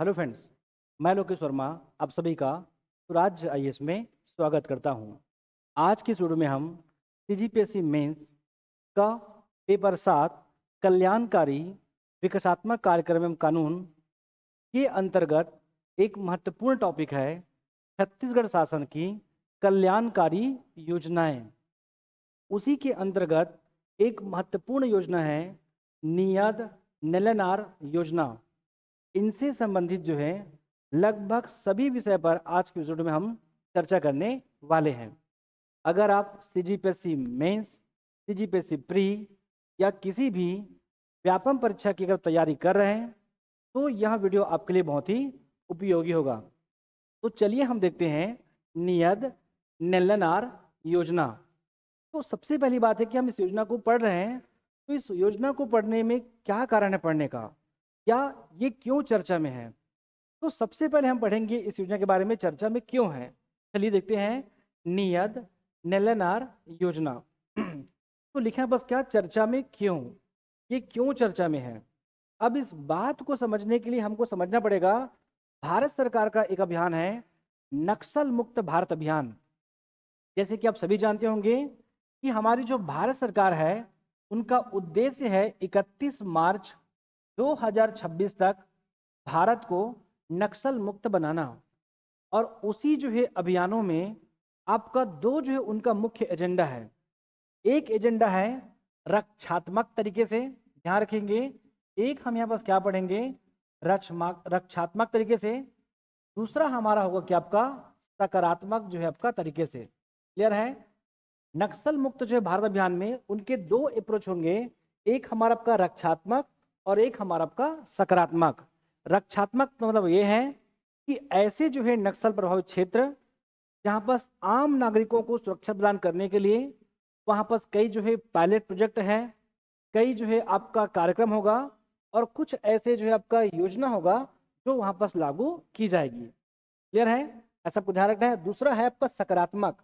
Hello friends, मैं लोकेश वर्मा आप सभी का स्वराज आईएएस में स्वागत करता हूं। आज की इस वीडियो में हम सीजीपीएससी मेंस का पेपर 7 कल्याणकारी विकासात्मक कार्यक्रम एवं कानून के अंतर्गत एक महत्वपूर्ण टॉपिक है छत्तीसगढ़ शासन की कल्याणकारी योजनाएं। उसी के अंतर्गत एक महत्वपूर्ण योजना है नियद नेलनार योजना। इनसे संबंधित जो है लगभग सभी विषय पर आज के एपिसोड में हम चर्चा करने वाले हैं। अगर आप सीजीपीएससी मेंस, सीजीपीएससी प्री या किसी भी व्यापम परीक्षा की अगर तैयारी कर रहे हैं तो यह वीडियो आपके लिए बहुत ही उपयोगी होगा। तो चलिए हम देखते हैं नियद नेलनार योजना। तो सबसे पहली बात है कि हम इस योजना को पढ़ रहे हैं तो इस योजना को पढ़ने में क्या कारण है पढ़ने का, या ये क्यों चर्चा में है। तो सबसे पहले हम पढ़ेंगे इस योजना के बारे में चर्चा में क्यों है। चलिए देखते हैं नियद नेलनार योजना। तो लिखा है बस क्या चर्चा में क्यों, ये क्यों चर्चा में है। अब इस बात को समझने के लिए हमको समझना पड़ेगा भारत सरकार का एक अभियान है नक्सल मुक्त भारत अभियान। जैसे कि आप सभी जानते होंगे कि हमारी जो भारत सरकार है उनका उद्देश्य है 31 मार्च 2026 तक भारत को नक्सल मुक्त बनाना। और उसी जो है अभियानों में आपका दो जो है उनका मुख्य एजेंडा है। एक एजेंडा है रक्षात्मक तरीके से, ध्यान रखेंगे। एक हम यहाँ पास क्या पढ़ेंगे, रक्षात्मक तरीके से। दूसरा हमारा होगा कि आपका सकारात्मक जो है आपका तरीके से। क्लियर है। नक्सल मुक्त जो है भारत अभियान में उनके दो अप्रोच होंगे, एक हमारा आपका रक्षात्मक और एक हमारा आपका सकारात्मक। रक्षात्मक मतलब ये है कि ऐसे जो है नक्सल प्रभावित क्षेत्र जहाँ पर आम नागरिकों को सुरक्षा प्रदान करने के लिए वहाँ पर कई जो है पायलट प्रोजेक्ट है, कई जो है आपका कार्यक्रम होगा और कुछ ऐसे जो है आपका योजना होगा जो वहाँ पर लागू की जाएगी। क्लियर है, ऐसा आपको ध्यान रखना है। दूसरा है आपका सकारात्मक।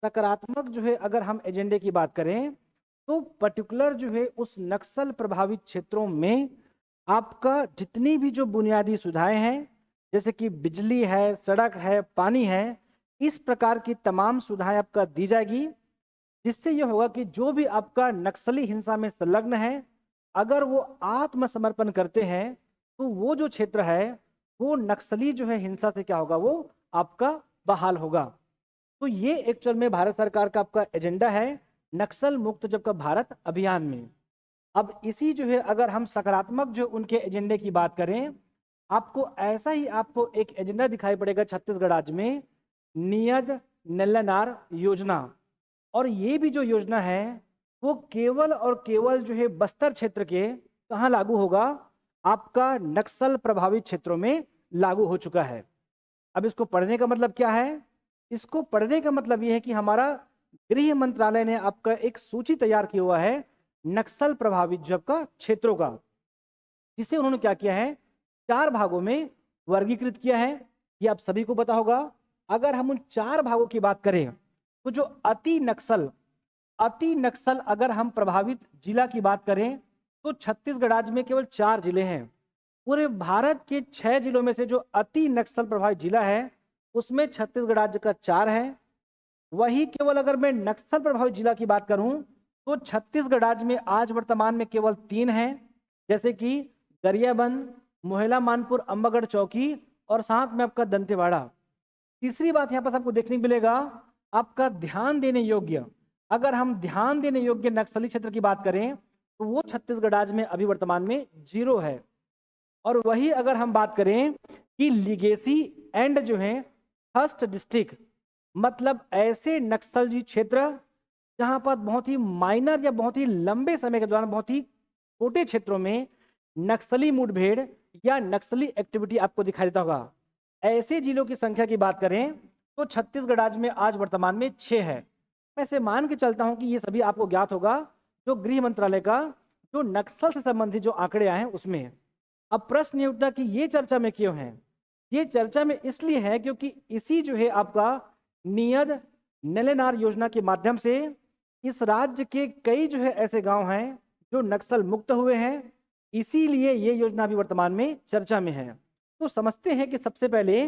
सकारात्मक जो है अगर हम एजेंडे की बात करें तो पर्टिकुलर जो है उस नक्सल प्रभावित क्षेत्रों में आपका जितनी भी जो बुनियादी सुविधाएं हैं जैसे कि बिजली है, सड़क है, पानी है, इस प्रकार की तमाम सुविधाएं आपका दी जाएगी। जिससे यह होगा कि जो भी आपका नक्सली हिंसा में संलग्न है अगर वो आत्मसमर्पण करते हैं तो वो जो क्षेत्र है वो नक्सली जो है हिंसा से क्या होगा, वो आपका बहाल होगा। तो ये एक्चुअल में भारत सरकार का आपका एजेंडा है नक्सल मुक्त जब का भारत अभियान में। अब इसी जो है अगर हम सकारात्मक जो उनके एजेंडे की बात करें, आपको ऐसा ही आपको एक एजेंडा दिखाई पड़ेगा छत्तीसगढ़ राज्य में नियद नेलनार योजना। और ये भी जो योजना है वो केवल और केवल जो है बस्तर क्षेत्र के कहाँ लागू होगा, आपका नक्सल प्रभावित क्षेत्रों में लागू हो चुका है। अब इसको पढ़ने का मतलब क्या है, इसको पढ़ने का मतलब ये है कि हमारा गृह मंत्रालय ने आपका एक सूची तैयार किया हुआ है नक्सल प्रभावित जो आपका क्षेत्रों का, जिसे उन्होंने क्या किया है 4 भागों में वर्गीकृत किया है। ये आप सभी को पता होगा। अगर हम उन 4 भागों की बात करें तो जो अति नक्सल अगर हम प्रभावित जिला की बात करें तो छत्तीसगढ़ राज्य में केवल 4 जिले हैं। पूरे भारत के 6 जिलों में से जो अति नक्सल प्रभावित जिला है उसमें छत्तीसगढ़ राज्य का 4 है। वही केवल अगर मैं नक्सल प्रभावित जिला की बात करूं तो छत्तीसगढ़ राज्य में आज वर्तमान में केवल 3 हैं, जैसे कि गरियाबंद, मोहला मानपुर, अंबागढ़ चौकी और साथ में आपका दंतेवाड़ा। तीसरी बात यहाँ पर आपको देखने को मिलेगा आपका ध्यान देने योग्य। अगर हम ध्यान देने योग्य नक्सली क्षेत्र की बात करें तो वो छत्तीसगढ़ राज्य में अभी वर्तमान में 0 है। और वही अगर हम बात करें कि लिगेसी एंड जो है फर्स्ट डिस्ट्रिक्ट, मतलब ऐसे नक्सली क्षेत्र जहां पर बहुत ही माइनर या बहुत ही लंबे समय के दौरान बहुत ही छोटे क्षेत्रों में नक्सली मुठभेड़ या नक्सली एक्टिविटी आपको दिखाई देता होगा, ऐसे जिलों की संख्या की बात करें तो छत्तीसगढ़ राज्य में आज वर्तमान में 6 है। वैसे मान के चलता हूं कि ये सभी आपको ज्ञात होगा जो गृह मंत्रालय का जो नक्सल से संबंधित जो आंकड़े आए हैं उसमें। अब प्रश्न ये उठता कि ये चर्चा में क्यों है, ये चर्चा में इसलिए है क्योंकि इसी जो है आपका नियद नेलनार योजना के माध्यम से इस राज्य के कई जो है ऐसे गांव हैं जो नक्सल मुक्त हुए हैं, इसीलिए ये योजना अभी वर्तमान में चर्चा में है। तो समझते हैं कि सबसे पहले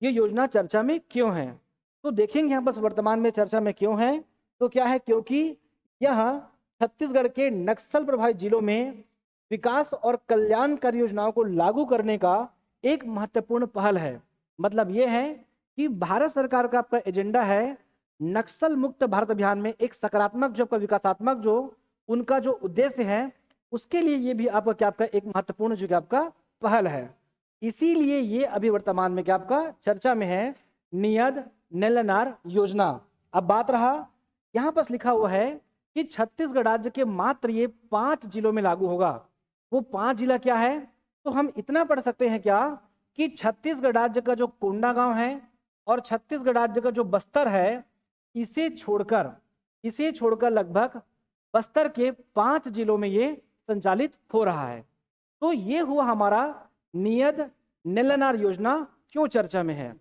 ये योजना चर्चा में क्यों है। तो देखेंगे यहाँ बस वर्तमान में चर्चा में क्यों है। तो क्या है, क्योंकि यह छत्तीसगढ़ के नक्सल प्रभावित जिलों में विकास और कल्याणकारी योजनाओं को लागू करने का एक महत्वपूर्ण पहल है। मतलब ये है कि भारत सरकार का आपका एजेंडा है नक्सल मुक्त भारत अभियान में एक सकारात्मक जो आपका विकासात्मक जो उनका जो उद्देश्य है उसके लिए ये भी आपका क्या आपका एक महत्वपूर्ण जो आपका पहल है। इसीलिए ये अभी वर्तमान में क्या आपका चर्चा में है नियद नेलनार योजना। अब बात रहा यहाँ पर लिखा हुआ है कि छत्तीसगढ़ राज्य के मात्र ये 5 जिलों में लागू होगा। वो 5 जिला क्या है, तो हम इतना पढ़ सकते हैं क्या कि छत्तीसगढ़ राज्य का जो कोंडागांव है और छत्तीसगढ़ राज्य का जो बस्तर है इसे छोड़कर लगभग बस्तर के 5 जिलों में ये संचालित हो रहा है। तो ये हुआ हमारा नियद नेलनार योजना क्यों चर्चा में है।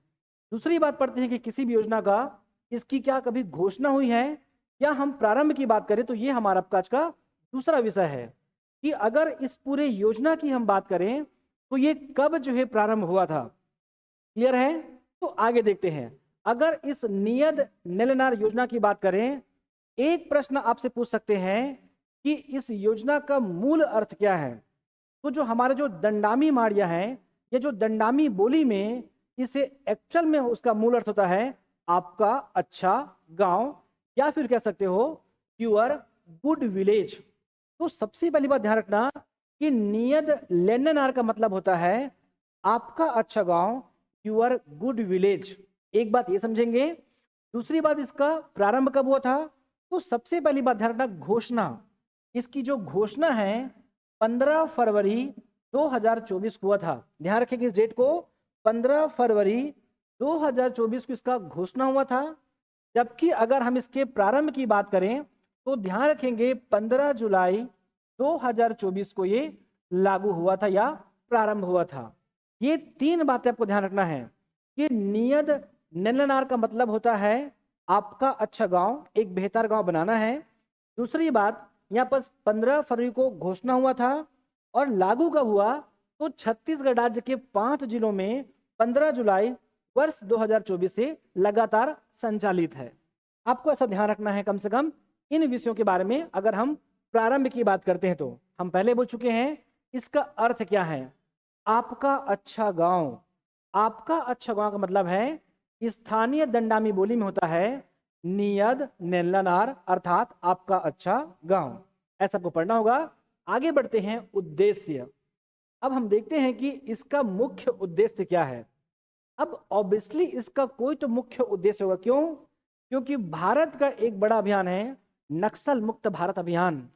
दूसरी बात पढ़ते हैं कि किसी भी योजना का इसकी क्या कभी घोषणा हुई है या हम प्रारंभ की बात करें, तो ये हमारा आज का दूसरा विषय है कि अगर इस पूरे योजना की हम बात करें तो ये कब जो है प्रारंभ हुआ था। क्लियर है, तो आगे देखते हैं। अगर इस नियद नेलनार योजना की बात करें, एक प्रश्न आपसे पूछ सकते हैं कि इस योजना का मूल अर्थ क्या है। तो जो हमारे जो दंडामी माड़िया है या जो दंडामी बोली में इसे एक्चुअल में उसका मूल अर्थ होता है आपका अच्छा गांव या फिर कह सकते हो योर गुड विलेज। तो सबसे पहली बात ध्यान रखना कि नियद लेननार का मतलब होता है आपका अच्छा गांव योर गुड विलेज। एक बात ये समझेंगे। दूसरी बात इसका प्रारंभ कब हुआ था, तो सबसे पहली बात ध्यान रखना घोषणा। इसकी जो घोषणा है 15 फरवरी 2024 को हुआ था। ध्यान रखें इस डेट को, 15 फरवरी 2024 को इसका घोषणा हुआ था। जबकि अगर हम इसके प्रारंभ की बात करें तो ध्यान रखेंगे 15 जुलाई 2024 को ये लागू हुआ था या प्रारंभ हुआ था। ये 3 बातें आपको ध्यान रखना है कि नियद नेलनार का मतलब होता है आपका अच्छा गांव, एक बेहतर गांव बनाना है। दूसरी बात यहाँ पर 15 फरवरी को घोषणा हुआ था और लागू कब हुआ, तो छत्तीसगढ़ राज्य के 5 जिलों में 15 जुलाई वर्ष 2024 से लगातार संचालित है। आपको ऐसा ध्यान रखना है कम से कम इन विषयों के बारे में। अगर हम प्रारंभ की बात करते हैं तो हम पहले बोल चुके हैं इसका अर्थ क्या है, आपका अच्छा गांव। आपका अच्छा गांव का मतलब है स्थानीय दंडामी बोली में होता है नियद नेलनार अर्थात आपका अच्छा गांव। ऐसा आपको पढ़ना होगा। आगे बढ़ते हैं उद्देश्य। अब हम देखते हैं कि इसका मुख्य उद्देश्य क्या है। अब ऑब्वियसली इसका कोई तो मुख्य उद्देश्य होगा। क्यों? क्योंकि भारत का एक बड़ा अभियान है नक्सल मुक्त भारत अभियान।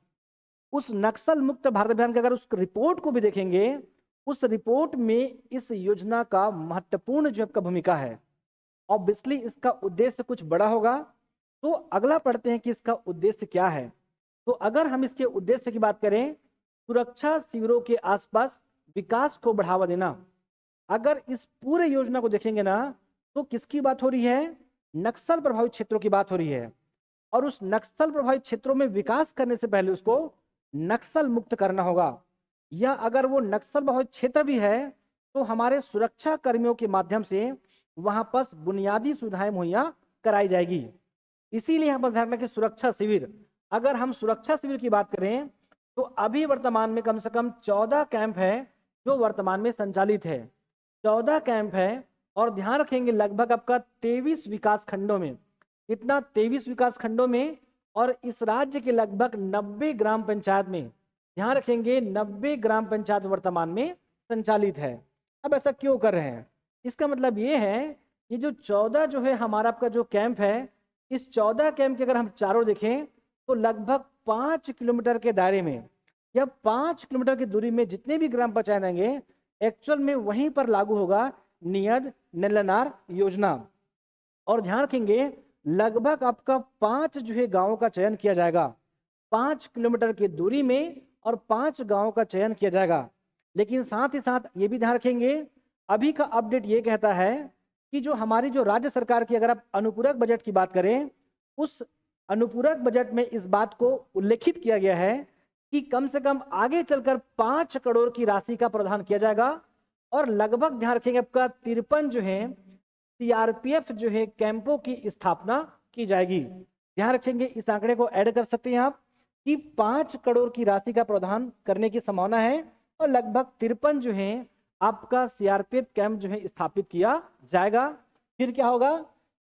उस नक्सल मुक्त भारत अभियान के अगर उस रिपोर्ट को भी देखेंगे, उस रिपोर्ट में इस योजना का महत्वपूर्ण जो आपका भूमिका है। ऑब्वियसली इसका उद्देश्य कुछ बड़ा होगा। तो अगला पढ़ते हैं कि इसका उद्देश्य क्या है। तो अगर हम इसके उद्देश्य की बात करें, सुरक्षा शिविरों के आसपास विकास को बढ़ावा देना। अगर इस पूरे योजना को देखेंगे ना तो किसकी बात हो रही है, नक्सल प्रभावित क्षेत्रों की बात हो रही है। और उस नक्सल प्रभावित क्षेत्रों में विकास करने से पहले उसको नक्सल मुक्त करना होगा। या अगर वो नक्सल प्रभावित क्षेत्र भी है तो हमारे सुरक्षा कर्मियों के माध्यम से वहां पर बुनियादी सुविधाएं मुहैया कराई जाएगी। इसीलिए यहाँ पर ध्यान रखना कि सुरक्षा शिविर, अगर हम सुरक्षा शिविर की बात करें तो अभी वर्तमान में कम से कम 14 कैंप है जो वर्तमान में संचालित है। 14 कैंप है और ध्यान रखेंगे लगभग आपका 23 विकास खंडों में। इतना 23 विकास खंडों में और इस राज्य के लगभग 90 ग्राम पंचायत में। ध्यान रखेंगे 90 ग्राम पंचायत वर्तमान में संचालित है। अब ऐसा क्यों कर रहे हैं, इसका मतलब ये है कि जो 14 जो है हमारा आपका जो कैंप है, इस 14 कैंप के अगर हम चारों देखें तो लगभग 5 किलोमीटर के दायरे में या 5 किलोमीटर की दूरी में जितने भी ग्राम पंचायत आएंगे एक्चुअल में वहीं पर लागू होगा नियद नेलनार योजना। और ध्यान रखेंगे लगभग आपका 5 जो है गांवों का चयन किया जाएगा। 5 किलोमीटर की दूरी में और 5 गांवों का चयन किया जाएगा। लेकिन साथ ही साथ ये भी ध्यान रखेंगे अभी का अपडेट ये कहता है कि जो हमारी जो राज्य सरकार की अगर आप अनुपूरक बजट की बात करें, उस अनुपूरक बजट में इस बात को उल्लेखित किया गया है कि कम से कम आगे चलकर 5 करोड़ की राशि का प्रावधान किया जाएगा और लगभग ध्यान रखेंगे आपका 53 जो है सीआरपीएफ जो है कैंपों की स्थापना की जाएगी। ध्यान रखेंगे, इस आंकड़े को ऐड कर सकते हैं आप कि 5 करोड़ की राशि का प्रावधान करने की संभावना है और लगभग 53 जो है आपका सीआरपीएफ कैंप जो है स्थापित किया जाएगा। फिर क्या होगा,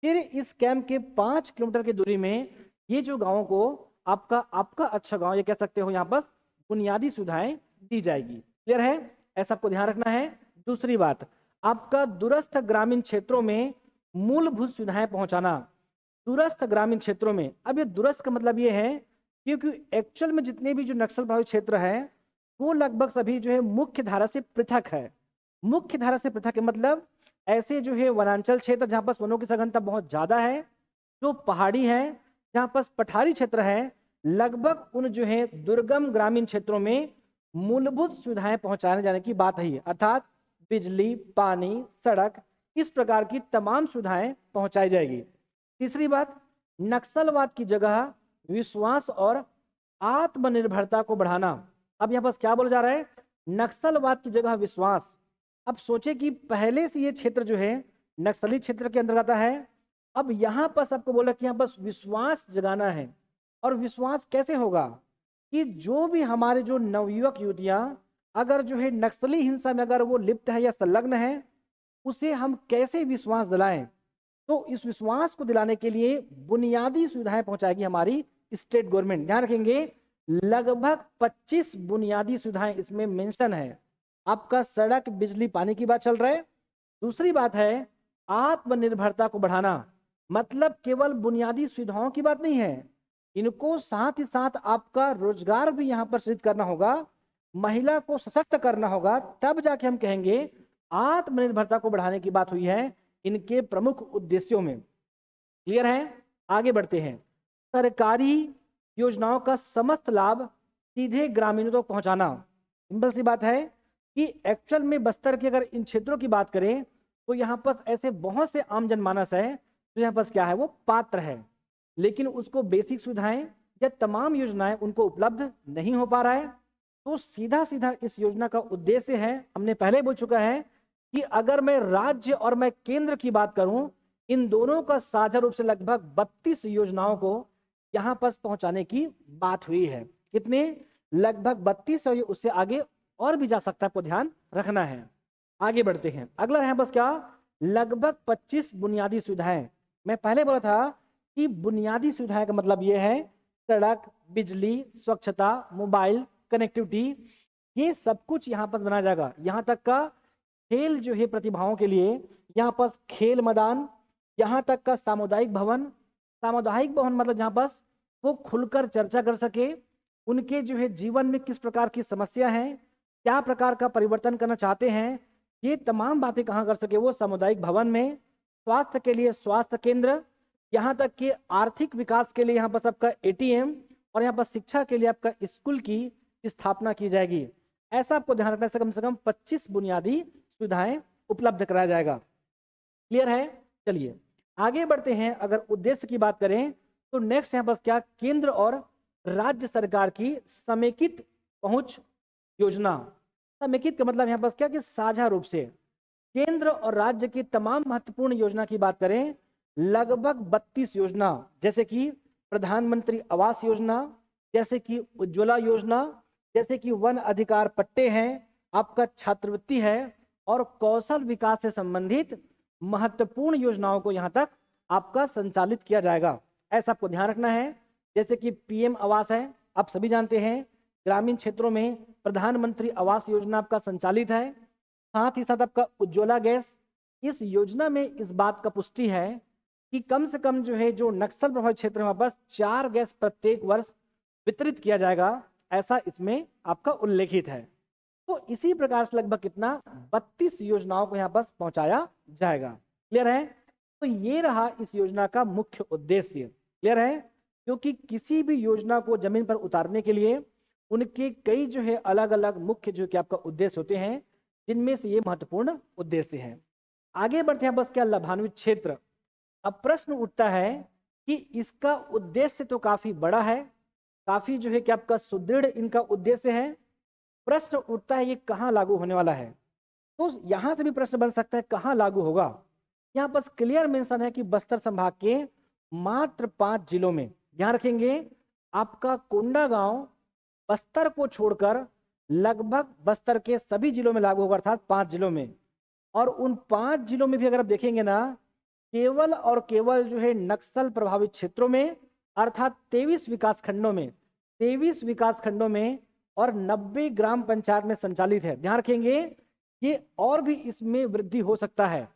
फिर इस कैंप के 5 किलोमीटर की दूरी में ये जो गांवों को आपका अच्छा गांव ये कह सकते हो, यहाँ पर बुनियादी सुविधाएं दी जाएगी। क्लियर है, ऐसा आपको ध्यान रखना है। दूसरी बात, आपका दूरस्थ ग्रामीण क्षेत्रों में मूलभूत सुविधाएं पहुंचाना। दूरस्थ ग्रामीण क्षेत्रों में, अब ये दूरस्थ का मतलब ये है क्योंकि एक्चुअल में जितने भी जो नक्सल प्रभावित क्षेत्र है वो लगभग सभी जो है मुख्य धारा से पृथक है। मुख्य धारा से पृथक है मतलब ऐसे जो है वनांचल क्षेत्र जहाँ पर वनों की सघनता बहुत ज्यादा है, जो पहाड़ी है, जहाँ पर पठारी क्षेत्र है, लगभग उन जो है दुर्गम ग्रामीण क्षेत्रों में मूलभूत सुविधाएं पहुंचाने जाने की बात है, अर्थात बिजली, पानी, सड़क, इस प्रकार की तमाम सुविधाएं पहुंचाई जाएगी। तीसरी बात, नक्सलवाद की जगह विश्वास और आत्मनिर्भरता को बढ़ाना। अब यहाँ पर क्या बोला जा रहा है, नक्सलवाद की जगह विश्वास। अब सोचे कि पहले से ये क्षेत्र जो है नक्सली क्षेत्र के अंतर्गत है, अब यहाँ पर आपको बोला कि यहाँ बस विश्वास जगाना है। और विश्वास कैसे होगा कि जो भी हमारे जो नवयुवक युवतियां अगर जो है नक्सली हिंसा में अगर वो लिप्त है या संलग्न है, उसे हम कैसे विश्वास दिलाएं। तो इस विश्वास को दिलाने के लिए बुनियादी सुविधाएं पहुंचाएगी हमारी स्टेट गवर्नमेंट। ध्यान रखेंगे, लगभग 25 बुनियादी सुविधाएं इसमें मेंशन है। आपका सड़क, बिजली, पानी की बात चल रहा है। दूसरी बात है आत्मनिर्भरता को बढ़ाना, मतलब केवल बुनियादी सुविधाओं की बात नहीं है, इनको साथ ही साथ आपका रोजगार भी यहाँ पर सृजित करना होगा, महिला को सशक्त करना होगा, तब जाके हम कहेंगे आत्मनिर्भरता को बढ़ाने की बात हुई है इनके प्रमुख उद्देश्यों में। क्लियर है, आगे बढ़ते हैं। सरकारी योजनाओं का समस्त लाभ सीधे ग्रामीणों तक पहुंचाना। सिंपल सी बात है कि एक्चुअल में बस्तर के अगर इन क्षेत्रों की बात करें तो यहाँ पर ऐसे बहुत से आम जनमानस है तो यहाँ पर क्या है वो पात्र है, लेकिन उसको बेसिक सुविधाएं या तमाम योजनाएं उनको उपलब्ध नहीं हो पा रहा है। तो सीधा सीधा इस योजना का उद्देश्य है, हमने पहले बोल चुका है कि अगर मैं राज्य और मैं केंद्र की बात करूं, इन दोनों का साझा रूप से लगभग 32 योजनाओं को यहां पर पहुंचाने की बात हुई है। कितने, लगभग 32, और उससे आगे और भी जा सकता है, आपको ध्यान रखना है। आगे बढ़ते हैं, अगला है बस क्या, लगभग 25 बुनियादी सुविधाएं। मैं पहले बोला था कि बुनियादी सुविधाएं का मतलब यह है सड़क, बिजली, स्वच्छता, मोबाइल कनेक्टिविटी, ये सब कुछ यहाँ पर बनाया जाएगा। यहाँ तक का खेल जो है प्रतिभाओं के लिए यहाँ पर खेल मैदान, यहाँ तक का सामुदायिक भवन। सामुदायिक भवन मतलब जहाँ पर वो खुलकर चर्चा कर सके, उनके जो है जीवन में किस प्रकार की समस्या है, क्या प्रकार का परिवर्तन करना चाहते हैं, ये तमाम बातें कहाँ कर सके वो सामुदायिक भवन में। स्वास्थ्य के लिए स्वास्थ्य केंद्र, यहाँ तक कि आर्थिक विकास के लिए यहाँ पर सबका एटीएम, और यहाँ पर शिक्षा के लिए आपका स्कूल की स्थापना की जाएगी। ऐसा आपको ध्यान रखना है, कम से कम 25 बुनियादी सुविधाएं उपलब्ध कराया जाएगा। क्लियर है, चलिए आगे बढ़ते हैं। अगर उद्देश्य की बात करें तो नेक्स्ट यहाँ पर क्या, केंद्र और राज्य सरकार की समेकित पहुंच योजना। समेकित का मतलब यहाँ पर क्या कि साझा रूप से केंद्र और राज्य की तमाम महत्वपूर्ण योजना की बात करें, लगभग 32 योजना, जैसे कि प्रधानमंत्री आवास योजना, जैसे कि उज्ज्वला योजना, जैसे कि वन अधिकार पट्टे हैं, आपका छात्रवृत्ति है, और कौशल विकास से संबंधित महत्वपूर्ण योजनाओं को यहाँ तक आपका संचालित किया जाएगा। ऐसा आपको ध्यान रखना है। जैसे कि पीएम आवास है, आप सभी जानते हैं, ग्रामीण क्षेत्रों में प्रधानमंत्री आवास योजना आपका संचालित है। साथ ही साथ आपका उज्ज्वला गैस, इस योजना में इस बात का पुष्टि है कि कम से कम जो है जो नक्सल प्रभावित क्षेत्र में बस 4 गैस प्रत्येक वर्ष वितरित किया जाएगा, ऐसा इसमें आपका उल्लेखित है। तो इसी प्रकार से लगभग कितना 32 योजनाओं को यहाँ पर पहुंचाया जाएगा। क्लियर है, तो ये रहा इस योजना का मुख्य उद्देश्य। क्लियर है, क्योंकि किसी भी योजना को जमीन पर उतारने के लिए उनके कई जो है अलग अलग मुख्य जो कि आपका उद्देश्य होते हैं, जिनमें से ये महत्वपूर्ण उद्देश्य है। आगे बढ़ते हैं, बस क्या लाभान्वित क्षेत्र। अब प्रश्न उठता है कि इसका उद्देश्य तो काफी बड़ा है, काफी जो है कि आपका सुदृढ़ इनका उद्देश्य है। प्रश्न उठता है ये कहाँ लागू होने वाला है। तो यहाँ से भी प्रश्न बन सकता है कहाँ लागू होगा। यहाँ पर क्लियर मेंशन है कि बस्तर संभाग के मात्र 5 जिलों में। ध्यान रखेंगे, आपका कोंडागांव बस्तर को छोड़कर लगभग बस्तर के सभी जिलों में लागू होगा, अर्थात 5 जिलों में। और उन 5 जिलों में भी अगर आप देखेंगे ना, केवल और केवल जो है नक्सल प्रभावित क्षेत्रों में, अर्थात 23 विकास खंडों में, 23 विकास खंडों में और 90 ग्राम पंचायत में संचालित है। ध्यान रखेंगे, ये और भी इसमें वृद्धि हो सकता है,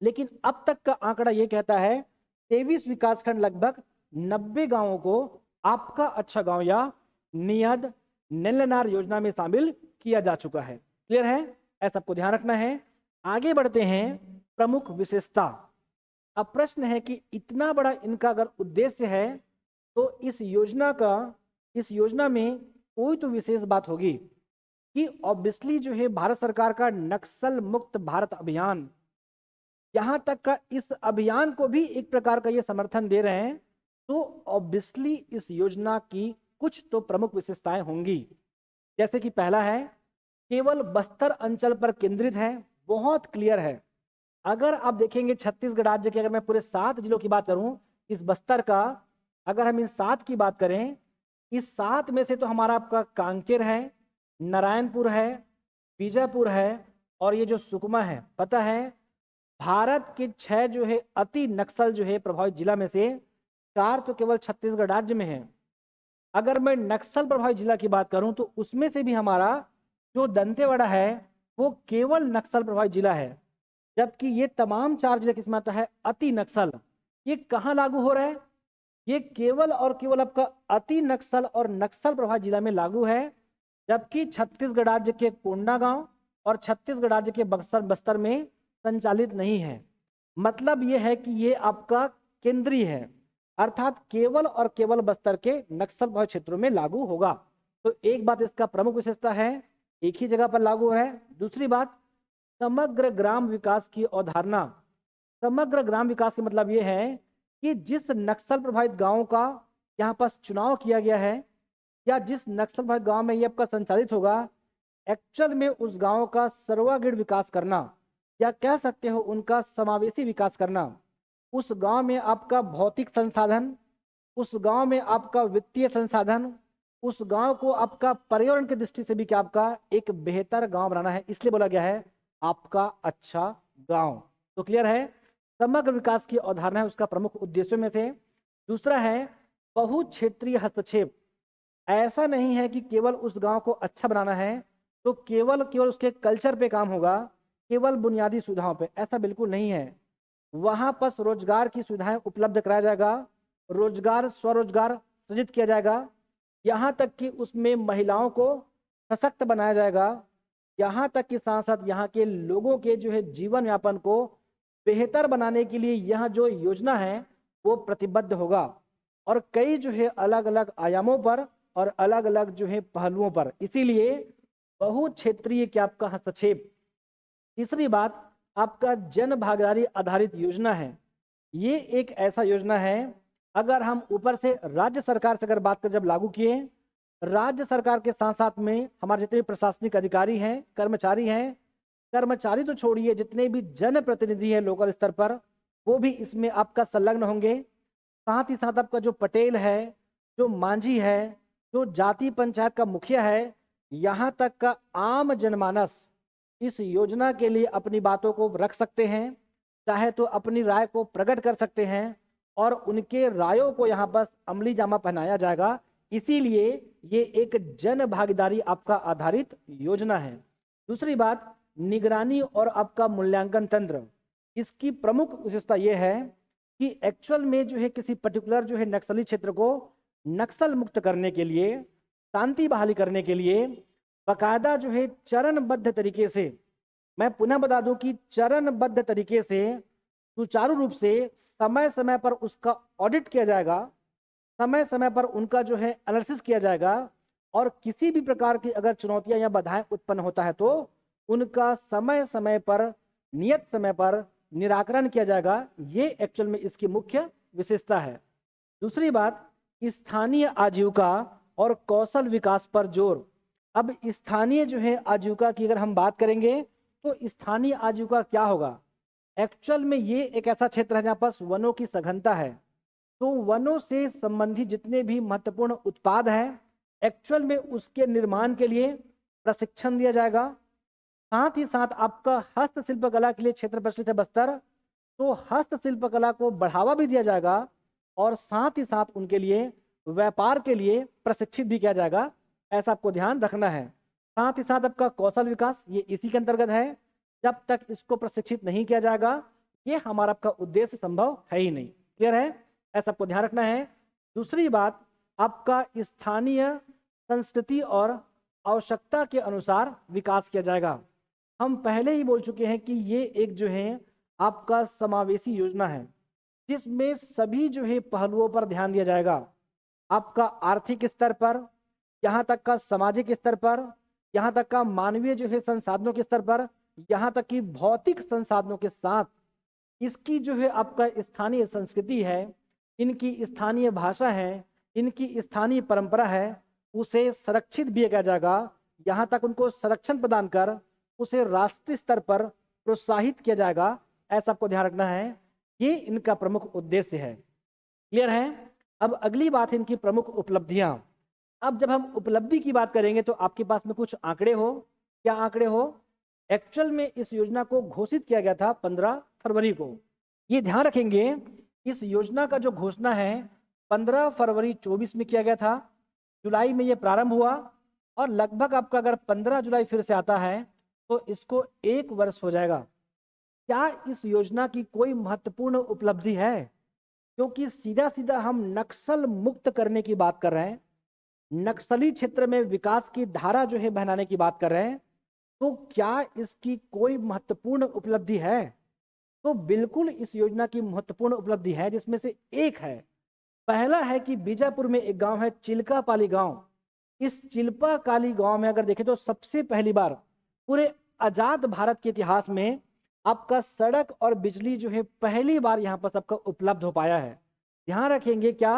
लेकिन अब तक का आंकड़ा ये कहता है 23 विकासखंड लगभग 90 गांवों को आपका अच्छा गांव या नियद नेलनार योजना में शामिल किया जा चुका है। क्लियर है, ऐसा सबको ध्यान रखना है। आगे बढ़ते हैं, प्रमुख विशेषता। अब प्रश्न है कि इतना बड़ा इनका अगर उद्देश्य है तो इस योजना में कोई तो विशेष बात होगी कि ऑब्वियसली जो है भारत सरकार का नक्सल मुक्त भारत अभियान, यहां तक का इस अभियान को भी एक प्रकार का ये समर्थन दे रहे हैं, तो ऑब्वियसली इस योजना की कुछ तो प्रमुख विशेषताएं होंगी। जैसे कि पहला है, केवल बस्तर अंचल पर केंद्रित है, बहुत क्लियर है। अगर आप देखेंगे छत्तीसगढ़ राज्य के, अगर मैं पूरे 7 जिलों की बात करूं, इस बस्तर का अगर हम इन 7 की बात करें, इस 7 में से तो हमारा आपका कांकेर है, नारायणपुर है, बीजापुर है और ये जो सुकमा है। पता है, भारत के 6 जो है अति नक्सल जो है प्रभावित जिला में से 4 तो केवल छत्तीसगढ़ राज्य में है। अगर मैं नक्सल प्रभावित जिला की बात करूं तो उसमें से भी हमारा जो दंतेवाड़ा है वो केवल नक्सल प्रभावित जिला है, जबकि ये तमाम 4 जिले किसमें आता है, अति नक्सल। ये कहाँ लागू हो रहा है, ये केवल और केवल आपका अति नक्सल और नक्सल प्रभावित जिला में लागू है, जबकि छत्तीसगढ़ राज्य के कोंडागांव और छत्तीसगढ़ राज्य के बस्तर में संचालित नहीं है। मतलब ये है कि ये आपका केंद्रीय है, अर्थात केवल और केवल बस्तर के नक्सल प्रभावित क्षेत्रों में लागू होगा। तो एक बात इसका प्रमुख विशेषता है, एक ही जगह पर लागू है। दूसरी बात, समग्र ग्राम विकास की अवधारणा। समग्र ग्राम विकास का मतलब ये है कि जिस नक्सल प्रभावित गांवों का यहाँ पर चुनाव किया गया है या जिस नक्सल प्रभावित गांव में ये आपका संचालित होगा, एक्चुअल में उस गांव का सर्वांगीण विकास करना, या कह सकते हो उनका समावेशी विकास करना। उस गांव में आपका भौतिक संसाधन, उस गांव में आपका वित्तीय संसाधन, उस गांव को आपका पर्यावरण की दृष्टि से भी क्या आपका एक बेहतर गांव बनाना है, इसलिए बोला गया है आपका अच्छा गांव। तो क्लियर है, समग्र विकास की अवधारणा है उसका प्रमुख उद्देश्यों में से। दूसरा है बहु क्षेत्रीय हस्तक्षेप। ऐसा नहीं है कि केवल उस गांव को अच्छा बनाना है तो केवल उसके कल्चर पे काम होगा, केवल बुनियादी सुविधाओं पे, ऐसा बिल्कुल नहीं है। वहां पर रोजगार की सुविधाएं उपलब्ध कराया जाएगा, रोजगार स्वरोजगार सृजित किया जाएगा, यहाँ तक कि उसमें महिलाओं को सशक्त बनाया जाएगा, यहाँ तक कि साथ साथ यहाँ के लोगों के जो है जीवन यापन को बेहतर बनाने के लिए यह जो योजना है वो प्रतिबद्ध होगा, और कई जो है अलग अलग आयामों पर और अलग अलग जो है पहलुओं पर, इसीलिए बहु क्षेत्रीय क्या आपका हस्तक्षेप। तीसरी बात, आपका जन भागीदारी आधारित योजना है। ये एक ऐसा योजना है, अगर हम ऊपर से राज्य सरकार से अगर बात कर, जब लागू किए, राज्य सरकार के साथ साथ में हमारे जितने भी प्रशासनिक अधिकारी हैं, कर्मचारी तो छोड़िए, जितने भी जनप्रतिनिधि हैं लोकल स्तर पर, वो भी इसमें आपका संलग्न होंगे। साथ ही साथ आपका जो पटेल है, जो मांझी है, जो जाति पंचायत का मुखिया है, यहाँ तक का आम जनमानस इस योजना के लिए अपनी बातों को रख सकते हैं, चाहे तो अपनी राय को प्रकट कर सकते हैं, और उनके रायों को यहाँ पर अमली जामा पहनाया जाएगा। इसीलिए ये एक जन भागीदारी आपका आधारित योजना है। दूसरी बात, निगरानी और आपका मूल्यांकन तंत्र। इसकी प्रमुख विशेषता यह है कि एक्चुअल में जो है किसी पर्टिकुलर जो है नक्सली क्षेत्र को नक्सल मुक्त करने के लिए, शांति बहाली करने के लिए बाकायदा जो है चरणबद्ध तरीके से, मैं पुनः बता दूं कि चरणबद्ध तरीके से सुचारू रूप से समय समय पर उसका ऑडिट किया जाएगा, समय समय पर उनका जो है एनालिसिस किया जाएगा, और किसी भी प्रकार की अगर चुनौतियां या बाधाएं उत्पन्न होता है तो उनका समय समय पर, नियत समय पर निराकरण किया जाएगा। ये एक्चुअल में इसकी मुख्य विशेषता है। दूसरी बात, स्थानीय आजीविका और कौशल विकास पर जोर। अब स्थानीय जो है आजीविका की अगर हम बात करेंगे तो स्थानीय आजीविका क्या होगा? एक्चुअल में ये एक ऐसा क्षेत्र है जहाँ पर वनों की सघनता है, तो वनों से संबंधित जितने भी महत्वपूर्ण उत्पाद हैं, एक्चुअल में उसके निर्माण के लिए प्रशिक्षण दिया जाएगा। साथ ही साथ आपका हस्तशिल्प कला के लिए क्षेत्र प्रचलित है बस्तर, तो हस्तशिल्प कला को बढ़ावा भी दिया जाएगा और साथ ही साथ उनके लिए व्यापार के लिए प्रशिक्षित भी किया जाएगा। ऐसा आपको ध्यान रखना है। साथ ही साथ आपका कौशल विकास ये इसी के अंतर्गत है। जब तक इसको प्रशिक्षित नहीं किया जाएगा, ये हमारा आपका उद्देश्य संभव है ही नहीं। क्लियर है? ऐसा आपको ध्यान रखना है। दूसरी बात, आपका स्थानीय संस्कृति और आवश्यकता के अनुसार विकास किया जाएगा। हम पहले ही बोल चुके हैं कि ये एक जो है आपका समावेशी योजना है, जिसमें सभी जो है पहलुओं पर ध्यान दिया जाएगा। आपका आर्थिक स्तर पर, यहाँ तक का सामाजिक स्तर पर, यहाँ तक का मानवीय जो है संसाधनों के स्तर पर, यहाँ तक कि भौतिक संसाधनों के साथ इसकी जो है आपका स्थानीय संस्कृति है, इनकी स्थानीय भाषा है, इनकी स्थानीय परंपरा है, उसे संरक्षित भी किया जाएगा। यहाँ तक उनको संरक्षण प्रदान कर उसे राष्ट्रीय स्तर पर प्रोत्साहित किया जाएगा। ऐसा आपको ध्यान रखना है। ये इनका प्रमुख उद्देश्य है। क्लियर है? अब अगली बात है इनकी प्रमुख उपलब्धियां। अब जब हम उपलब्धि की बात करेंगे तो आपके पास में कुछ आंकड़े हो। क्या आंकड़े हो? एक्चुअल में इस योजना को घोषित किया गया था 15 फरवरी को। ये ध्यान रखेंगे, इस योजना का जो घोषणा है 15 फरवरी 24 में किया गया था। जुलाई में ये प्रारंभ हुआ और लगभग आपका अगर 15 जुलाई फिर से आता है तो इसको 1 वर्ष हो जाएगा। क्या इस योजना की कोई महत्वपूर्ण उपलब्धि है? क्योंकि सीधा सीधा हम नक्सल मुक्त करने की बात कर रहे हैं, नक्सली क्षेत्र में विकास की धारा जो है बहनाने की बात कर रहे हैं, तो क्या इसकी कोई महत्वपूर्ण उपलब्धि है? तो बिल्कुल इस योजना की महत्वपूर्ण उपलब्धि है, जिसमें से एक है, पहला है कि बीजापुर में एक गांव है चिल्कापाली गांव। इस चिल्कापाली गांव में अगर देखें तो सबसे पहली बार पूरे आजाद भारत के इतिहास में आपका सड़क और बिजली जो है पहली बार यहाँ पर सबका उपलब्ध हो पाया है। ध्यान रखेंगे, क्या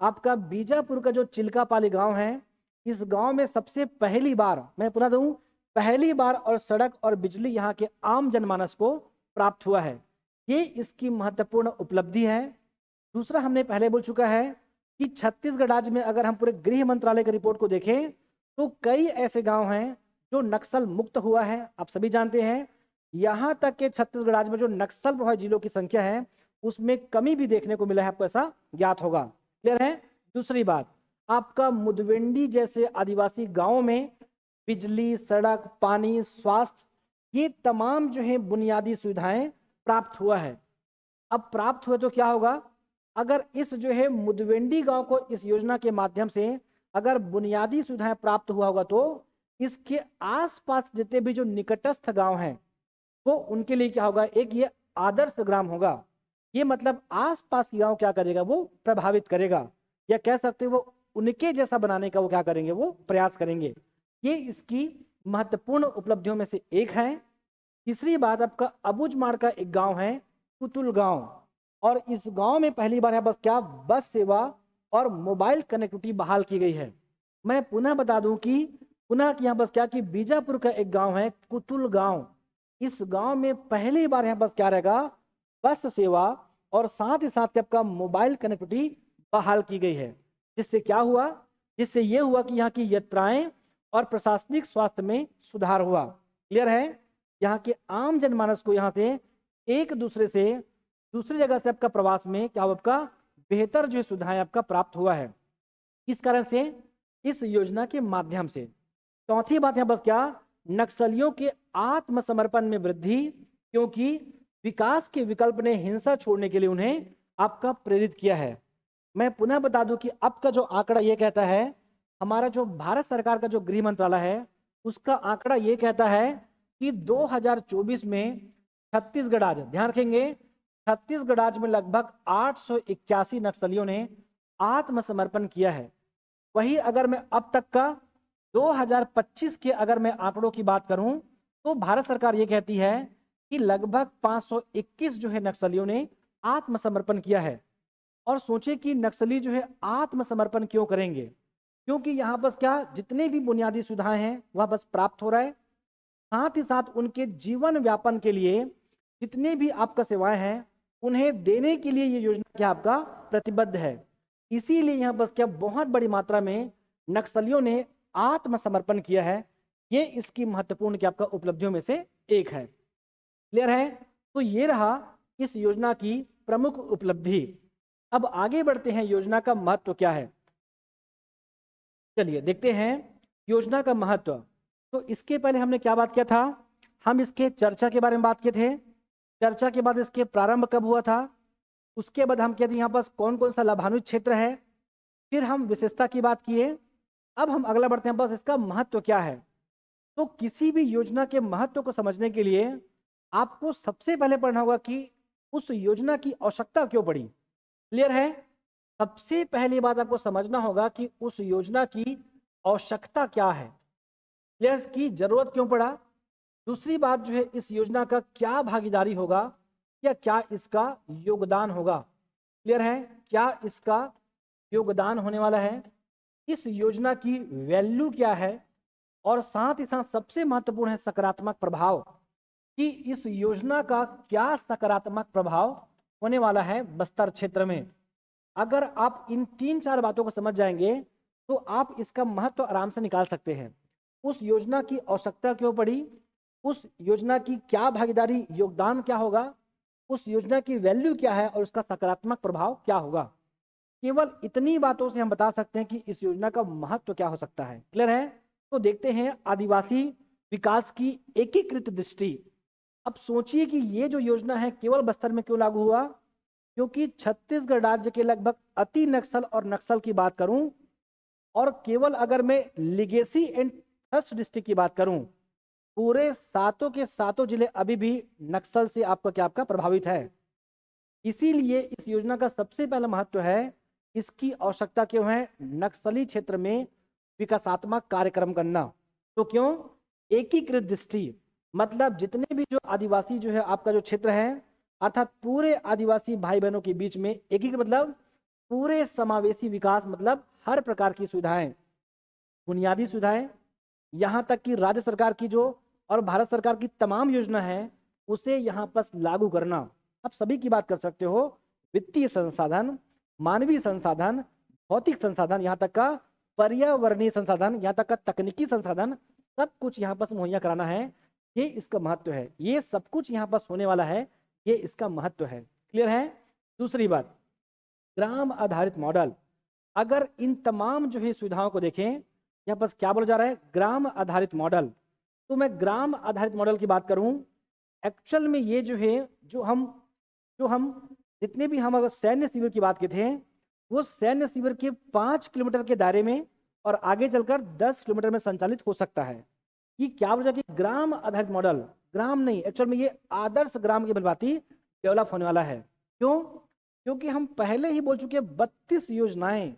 आपका बीजापुर का जो चिल्कापाली गांव है, इस गांव में सबसे पहली बार, मैं पुनः दूं, पहली बार और सड़क और बिजली यहाँ के आम जनमानस को प्राप्त हुआ है। ये इसकी महत्वपूर्ण उपलब्धि है। दूसरा, हमने पहले बोल चुका है कि छत्तीसगढ़ राज्य में अगर हम पूरे गृह मंत्रालय की रिपोर्ट को देखें तो कई ऐसे गांव हैं जो नक्सल मुक्त हुआ है। आप सभी जानते हैं, यहाँ तक के छत्तीसगढ़ राज्य में जो नक्सल प्रभावित जिलों की संख्या है उसमें कमी भी देखने को मिला है, आपको ऐसा ज्ञात होगा। क्लियर है? दूसरी बात, आपका मुदवेंडी जैसे आदिवासी गांवों में बिजली, सड़क, पानी, स्वास्थ्य, ये तमाम जो है बुनियादी सुविधाएं प्राप्त हुआ है। अब प्राप्त हुए तो क्या होगा? अगर इस जो है मुदवेंडी गांव को इस योजना के माध्यम से अगर बुनियादी सुविधाएं प्राप्त हुआ होगा तो इसके आसपास जितने भी जो निकटस्थ गांव हैं वो उनके लिए क्या होगा? एक ये आदर्श ग्राम होगा। ये मतलब आसपास के गांव क्या करेगा? वो प्रभावित करेगा, या कह सकते हैं वो उनके जैसा बनाने का वो क्या करेंगे? वो प्रयास करेंगे। ये इसकी महत्वपूर्ण उपलब्धियों में से एक है। तीसरी बात, आपका अबुझमाड़ का एक गांव है कुतुल गांव, और इस गांव में पहली बार है बस क्या, बस सेवा और मोबाइल कनेक्टिविटी बहाल की गई है। मैं पुनः बता दूं कि यहाँ बस क्या कि बीजापुर का एक गांव है कुतुल गांव, इस गांव में पहली बार यहाँ बस क्या रहेगा, बस सेवा और साथ ही साथ आपका मोबाइल कनेक्टिविटी बहाल की गई है। जिससे क्या हुआ? जिससे ये हुआ कि यहाँ की यात्राएं और प्रशासनिक स्वास्थ्य में सुधार हुआ। क्लियर है? यहाँ के आम जनमानस को यहाँ से एक दूसरे से दूसरी जगह से आपका प्रवास में क्या हुआ? आपका बेहतर जो सुविधाएं आपका प्राप्त हुआ है इस कारण से, इस योजना के माध्यम से। चौथी बात यहाँ बस क्या, नक्सलियों के आत्मसमर्पण में वृद्धि, क्योंकि विकास के विकल्प ने हिंसा छोड़ने के लिए उन्हें आपका प्रेरित किया है। मैं पुनः बता दूं कि अब का जो आंकड़ा ये कहता है, हमारा जो भारत सरकार का जो गृह मंत्रालय है उसका आंकड़ा ये कहता है कि 2024 में छत्तीसगढ़ राज्य, ध्यान रखेंगे, छत्तीसगढ़ राज्य में लगभग 881 नक्सलियों ने आत्मसमर्पण किया है। वही अगर मैं अब तक का 2025 के अगर मैं आंकड़ों की बात करूं तो भारत सरकार ये कहती है कि लगभग 521 जो है नक्सलियों ने आत्मसमर्पण किया है। और सोचे कि नक्सली जो है आत्मसमर्पण क्यों करेंगे? क्योंकि यहाँ बस क्या, जितने भी बुनियादी सुविधाएं हैं वह बस प्राप्त हो रहा है, साथ ही साथ उनके जीवन व्यापन के लिए जितने भी आपका सेवाएं हैं उन्हें देने के लिए ये योजना क्या आपका प्रतिबद्ध है। इसीलिए यहाँ बस क्या बहुत बड़ी मात्रा में नक्सलियों ने आत्मसमर्पण किया है। ये इसकी महत्वपूर्ण क्या आपका उपलब्धियों में से एक है। क्लियर है? तो ये रहा इस योजना की प्रमुख उपलब्धि। अब आगे बढ़ते हैं, योजना का महत्व क्या है। चलिए देखते हैं योजना का महत्व। तो इसके पहले हमने क्या बात किया था, हम इसके चर्चा के बारे में बात किए थे। चर्चा के बाद इसके प्रारंभ कब हुआ था, उसके बाद हम कहते हैं यहाँ पर कौन कौन सा लाभान्वित क्षेत्र है, फिर हम विशेषता की बात किए। अब हम अगला बढ़ते हैं, बस इसका महत्व क्या है। तो किसी भी योजना के महत्व को समझने के लिए आपको सबसे पहले पढ़ना होगा कि उस योजना की आवश्यकता क्यों पड़ी। क्लियर है? सबसे पहली बात आपको समझना होगा कि उस योजना की आवश्यकता क्या है, क्लियर, की जरूरत क्यों पड़ा। दूसरी बात जो है, इस योजना का क्या भागीदारी होगा या क्या इसका योगदान होगा। क्लियर है? क्या इसका योगदान होने वाला है, इस योजना की वैल्यू क्या है, और साथ ही साथ सबसे महत्वपूर्ण है सकारात्मक प्रभाव, कि इस योजना का क्या सकारात्मक प्रभाव होने वाला है बस्तर क्षेत्र में। अगर आप इन 3-4 बातों को समझ जाएंगे तो आप इसका महत्व आराम से निकाल सकते हैं। उस योजना की आवश्यकता क्यों पड़ी, उस योजना की क्या भागीदारी योगदान क्या होगा, उस योजना की वैल्यू क्या है और उसका सकारात्मक प्रभाव क्या होगा। केवल इतनी बातों से हम बता सकते हैं कि इस योजना का महत्व क्या हो सकता है। क्लियर है? तो देखते हैं आदिवासी विकास की एकीकृत दृष्टि। अब सोचिए कि ये जो योजना है केवल बस्तर में क्यों लागू हुआ, क्योंकि छत्तीसगढ़ राज्य के लगभग अति नक्सल और नक्सल की बात करूं, और केवल अगर मैं लिगेसी एंड थ्रस्ट डिस्ट्रिक्ट की बात करूं, पूरे सातों के सातों जिले अभी भी नक्सल से आपका प्रभावित है। इसीलिए इस योजना का सबसे पहला महत्व है, इसकी आवश्यकता क्यों है, नक्सली क्षेत्र में विकासात्मक कार्यक्रम करना। तो क्यों एकीकृत दृष्टि, मतलब जितने भी जो आदिवासी जो है आपका जो क्षेत्र है, अर्थात पूरे आदिवासी भाई बहनों के बीच में एकीकृत मतलब पूरे समावेशी विकास, मतलब हर प्रकार की सुविधाएं, बुनियादी सुविधाएं, यहाँ तक कि राज्य सरकार की जो और भारत सरकार की तमाम योजना है उसे यहाँ पर लागू करना। आप सभी की बात कर सकते हो, वित्तीय संसाधन, मानवीय संसाधन, भौतिक संसाधन, यहाँ तक का पर्यावरणीय संसाधन, यहाँ तक का तकनीकी संसाधन, सब कुछ यहाँ पर मुहैया कराना है। ये इसका महत्व है, ये सब कुछ यहाँ पर होने वाला है, ये इसका महत्व है। क्लियर है? दूसरी बात, ग्राम आधारित मॉडल। अगर इन तमाम जो है सुविधाओं को देखें, यहाँ पर क्या बोला जा रहा है, ग्राम आधारित मॉडल। तो मैं ग्राम आधारित मॉडल की बात करूं, एक्चुअल में ये जो है जो हम जितने भी हम अगर सैन्य शिविर की बात करते हैं, वो सैन्य शिविर के 5 किलोमीटर के दायरे में और आगे चलकर 10 किलोमीटर में संचालित हो सकता है। कि क्या वजह कि ग्राम आधारित मॉडल, ग्राम नहीं, एक्चुअल में ये आदर्श ग्राम की भांति डेवलप होने वाला है। क्यों? क्योंकि हम पहले ही बोल चुके 32 योजनाएं,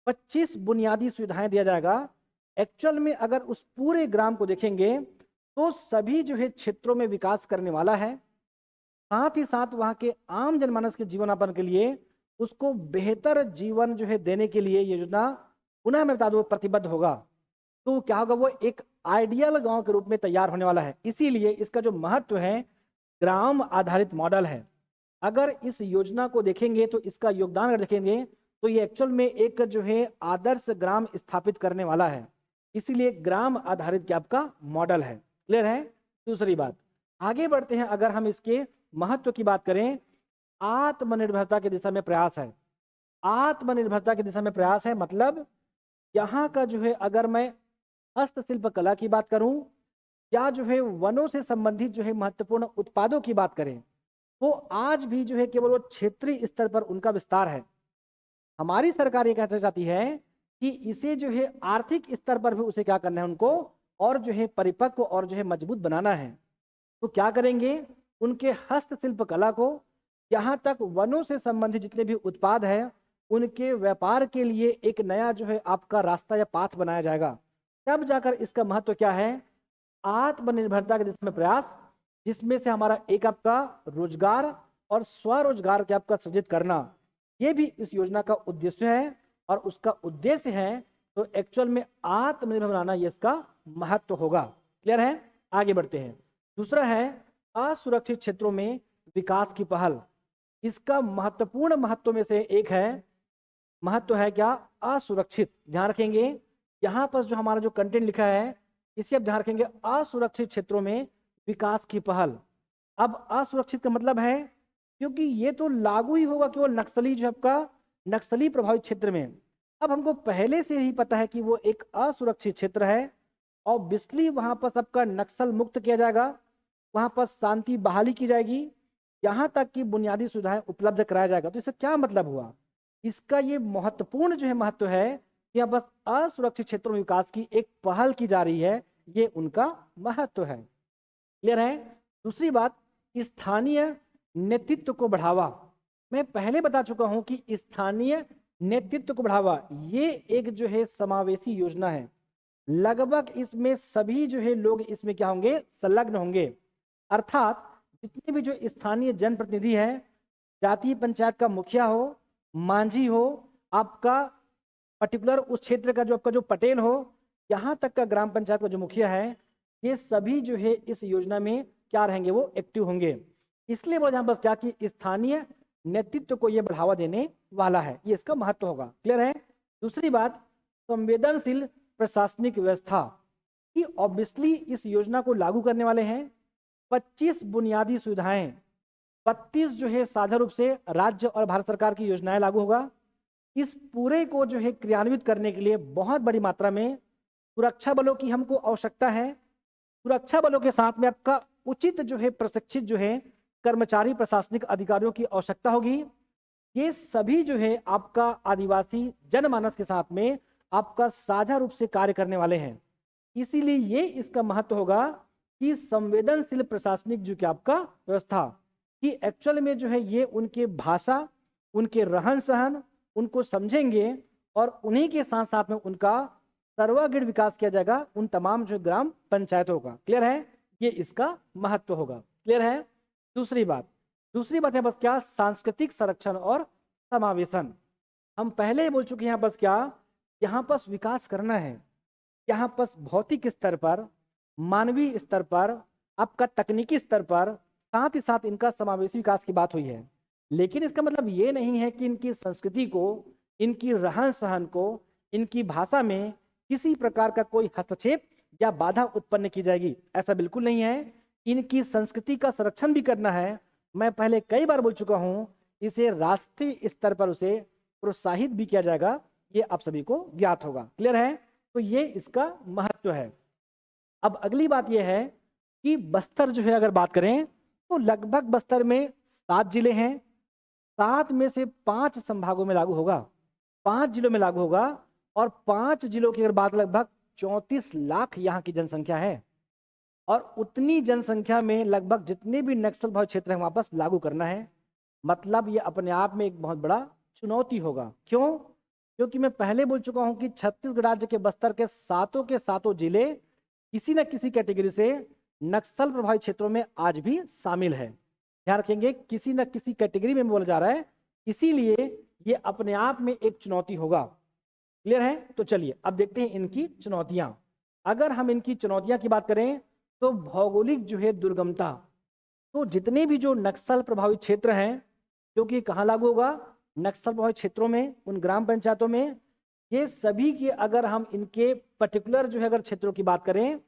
25 बुनियादी सुविधाएं दिया जाएगा। एक्चुअल में अगर उस पूरे ग्राम को देखेंगे तो सभी जो है क्षेत्रों में विकास करने वाला है। साथ ही साथ वहाँ के आम जनमानस के जीवनयापन के लिए उसको बेहतर जीवन जो है देने के लिए ये योजना पुनः मैं बता दूं प्रतिबद्ध होगा। तो क्या होगा, वो एक आइडियल गांव के रूप में तैयार होने वाला है। इसीलिए इसका जो महत्व है ग्राम आधारित मॉडल है। अगर इस योजना को देखेंगे तो इसका योगदान अगर देखेंगे तो ये एक्चुअल में एक जो है आदर्श ग्राम स्थापित करने वाला है। इसीलिए ग्राम आधारित क्या आपका मॉडल है। क्लियर है? दूसरी बात, आगे बढ़ते हैं। अगर हम इसके महत्व की बात करें, आत्मनिर्भरता की दिशा में प्रयास है। आत्मनिर्भरता की दिशा में प्रयास है मतलब यहाँ का जो है, अगर मैं हस्तशिल्प कला की बात करूं या जो है वनों से संबंधित जो है महत्वपूर्ण उत्पादों की बात करें, वो आज भी जो है केवल वो क्षेत्रीय स्तर पर उनका विस्तार है। हमारी सरकार ये कहना चाहती है कि इसे जो है आर्थिक स्तर पर भी उसे क्या करना है, उनको और जो है परिपक्व और जो है मजबूत बनाना है। तो क्या करेंगे, उनके हस्तशिल्प कला को, यहाँ तक वनों से संबंधित जितने भी उत्पाद है उनके व्यापार के लिए एक नया जो है आपका रास्ता या पाथ बनाया जाएगा। तब जाकर इसका महत्व क्या है, आत्मनिर्भरता के दिशा में प्रयास, जिसमें से हमारा एक आपका रोजगार और स्वरोजगार के आपका सृजित करना, ये भी इस योजना का उद्देश्य है। और उसका उद्देश्य है तो एक्चुअल में आत्मनिर्भर बनाना, ये इसका महत्व होगा। क्लियर है? आगे बढ़ते हैं। दूसरा है असुरक्षित क्षेत्रों में विकास की पहल। इसका महत्वपूर्ण महत्व में से एक है, महत्व है क्या, असुरक्षित। ध्यान रखेंगे यहाँ पर जो हमारा जो कंटेंट लिखा है इसे आप ध्यान रखेंगे, असुरक्षित क्षेत्रों में विकास की पहल। अब असुरक्षित का मतलब है, क्योंकि ये तो लागू ही होगा केवल नक्सली जो आपका नक्सली प्रभावित क्षेत्र में। अब हमको पहले से ही पता है कि वो एक असुरक्षित क्षेत्र है, और ऑब्वियसली वहां पर सबका नक्सल मुक्त किया जाएगा, वहां पर शांति बहाली की जाएगी, यहाँ तक कि बुनियादी सुविधाएं उपलब्ध कराया जाएगा। तो इसका क्या मतलब हुआ, इसका ये महत्वपूर्ण जो है महत्व है कि यहाँ बस असुरक्षित क्षेत्रों में विकास की एक पहल की जा रही है, ये उनका महत्व है। क्लियर है। दूसरी बात, स्थानीय नेतृत्व को बढ़ावा। मैं पहले बता चुका हूं कि स्थानीय नेतृत्व को बढ़ावा ये एक जो है समावेशी योजना है। लगभग इसमें सभी जो है लोग इसमें क्या होंगे, संलग्न होंगे। अर्थात जितने भी जो स्थानीय जनप्रतिनिधि है, जातीय पंचायत का मुखिया हो, मांझी हो, आपका पर्टिकुलर उस क्षेत्र का जो आपका जो पटेल हो, यहाँ तक का ग्राम पंचायत का जो मुखिया है, ये सभी जो है इस योजना में क्या रहेंगे, वो एक्टिव होंगे। इसलिए वो यहाँ बस क्या कि स्थानीय नेतृत्व को ये बढ़ावा देने वाला है, ये इसका महत्व होगा। क्लियर है। दूसरी बात, संवेदनशील प्रशासनिक व्यवस्था कि ऑब्वियसली इस योजना को लागू करने वाले हैं 25 बुनियादी सुविधाएं, 32 जो है साझा रूप से राज्य और भारत सरकार की योजनाएं लागू होगा। इस पूरे को जो है क्रियान्वित करने के लिए बहुत बड़ी मात्रा में सुरक्षा बलों की हमको आवश्यकता है। सुरक्षा बलों के साथ में आपका उचित जो है प्रशिक्षित जो है कर्मचारी प्रशासनिक अधिकारियों की आवश्यकता होगी। ये सभी जो है आपका आदिवासी जनमानस के साथ में आपका साझा रूप से कार्य करने वाले हैं। इसीलिए ये इसका महत्व होगा कि संवेदनशील प्रशासनिक जो कि आपका व्यवस्था कि एक्चुअल में जो है ये उनके भाषा, उनके रहन सहन, उनको समझेंगे और उन्हीं के साथ साथ में उनका सर्वांगीण विकास किया जाएगा उन तमाम जो ग्राम पंचायतों का। क्लियर है, ये इसका महत्व होगा। क्लियर है। दूसरी बात है बस क्या, सांस्कृतिक संरक्षण और समावेशन। हम पहले ही बोल चुके हैं यहाँ बस क्या, यहाँ पर विकास करना है, यहाँ पर भौतिक स्तर पर, मानवीय स्तर पर, आपका तकनीकी स्तर पर, साथ ही साथ इनका समावेशी विकास की बात हुई है। लेकिन इसका मतलब ये नहीं है कि इनकी संस्कृति को, इनकी रहन सहन को, इनकी भाषा में किसी प्रकार का कोई हस्तक्षेप या बाधा उत्पन्न की जाएगी, ऐसा बिल्कुल नहीं है। इनकी संस्कृति का संरक्षण भी करना है। मैं पहले कई बार बोल चुका हूं, इसे राष्ट्रीय स्तर पर उसे प्रोत्साहित भी किया जाएगा, ये आप सभी को ज्ञात होगा। क्लियर है। तो ये इसका महत्व है। अब अगली बात यह है कि बस्तर जो है अगर बात करें तो लगभग बस्तर में 7 जिले हैं, 7 में से 5 संभागों में लागू होगा, 5 जिलों में लागू होगा, और 5 जिलों की अगर बात, लगभग 34 लाख यहाँ की जनसंख्या है, और उतनी जनसंख्या में लगभग जितने भी नक्सल प्रभावित क्षेत्र हैं वापस लागू करना है। मतलब ये अपने आप में एक बहुत बड़ा चुनौती होगा। क्यों? क्योंकि मैं पहले बोल चुका हूं कि छत्तीसगढ़ राज्य के बस्तर के सातों जिले किसी न किसी कैटेगरी से नक्सल प्रभावित क्षेत्रों में आज भी शामिल है। ध्यान रखेंगे, किसी न किसी कैटेगरी में बोला जा रहा है, इसीलिए ये अपने आप में एक चुनौती होगा। क्लियर है। तो चलिए अब देखते हैं इनकी चुनौतियां। अगर हम इनकी चुनौतियां की बात करें तो भौगोलिक जो है दुर्गमता, तो जितने भी जो नक्सल प्रभावित क्षेत्र हैं, क्योंकि कहाँ लागू होगा, नक्सल प्रभावित क्षेत्रों में, उन ग्राम पंचायतों में, ये सभी की अगर हम इनके पर्टिकुलर जो है अगर क्षेत्रों की बात करें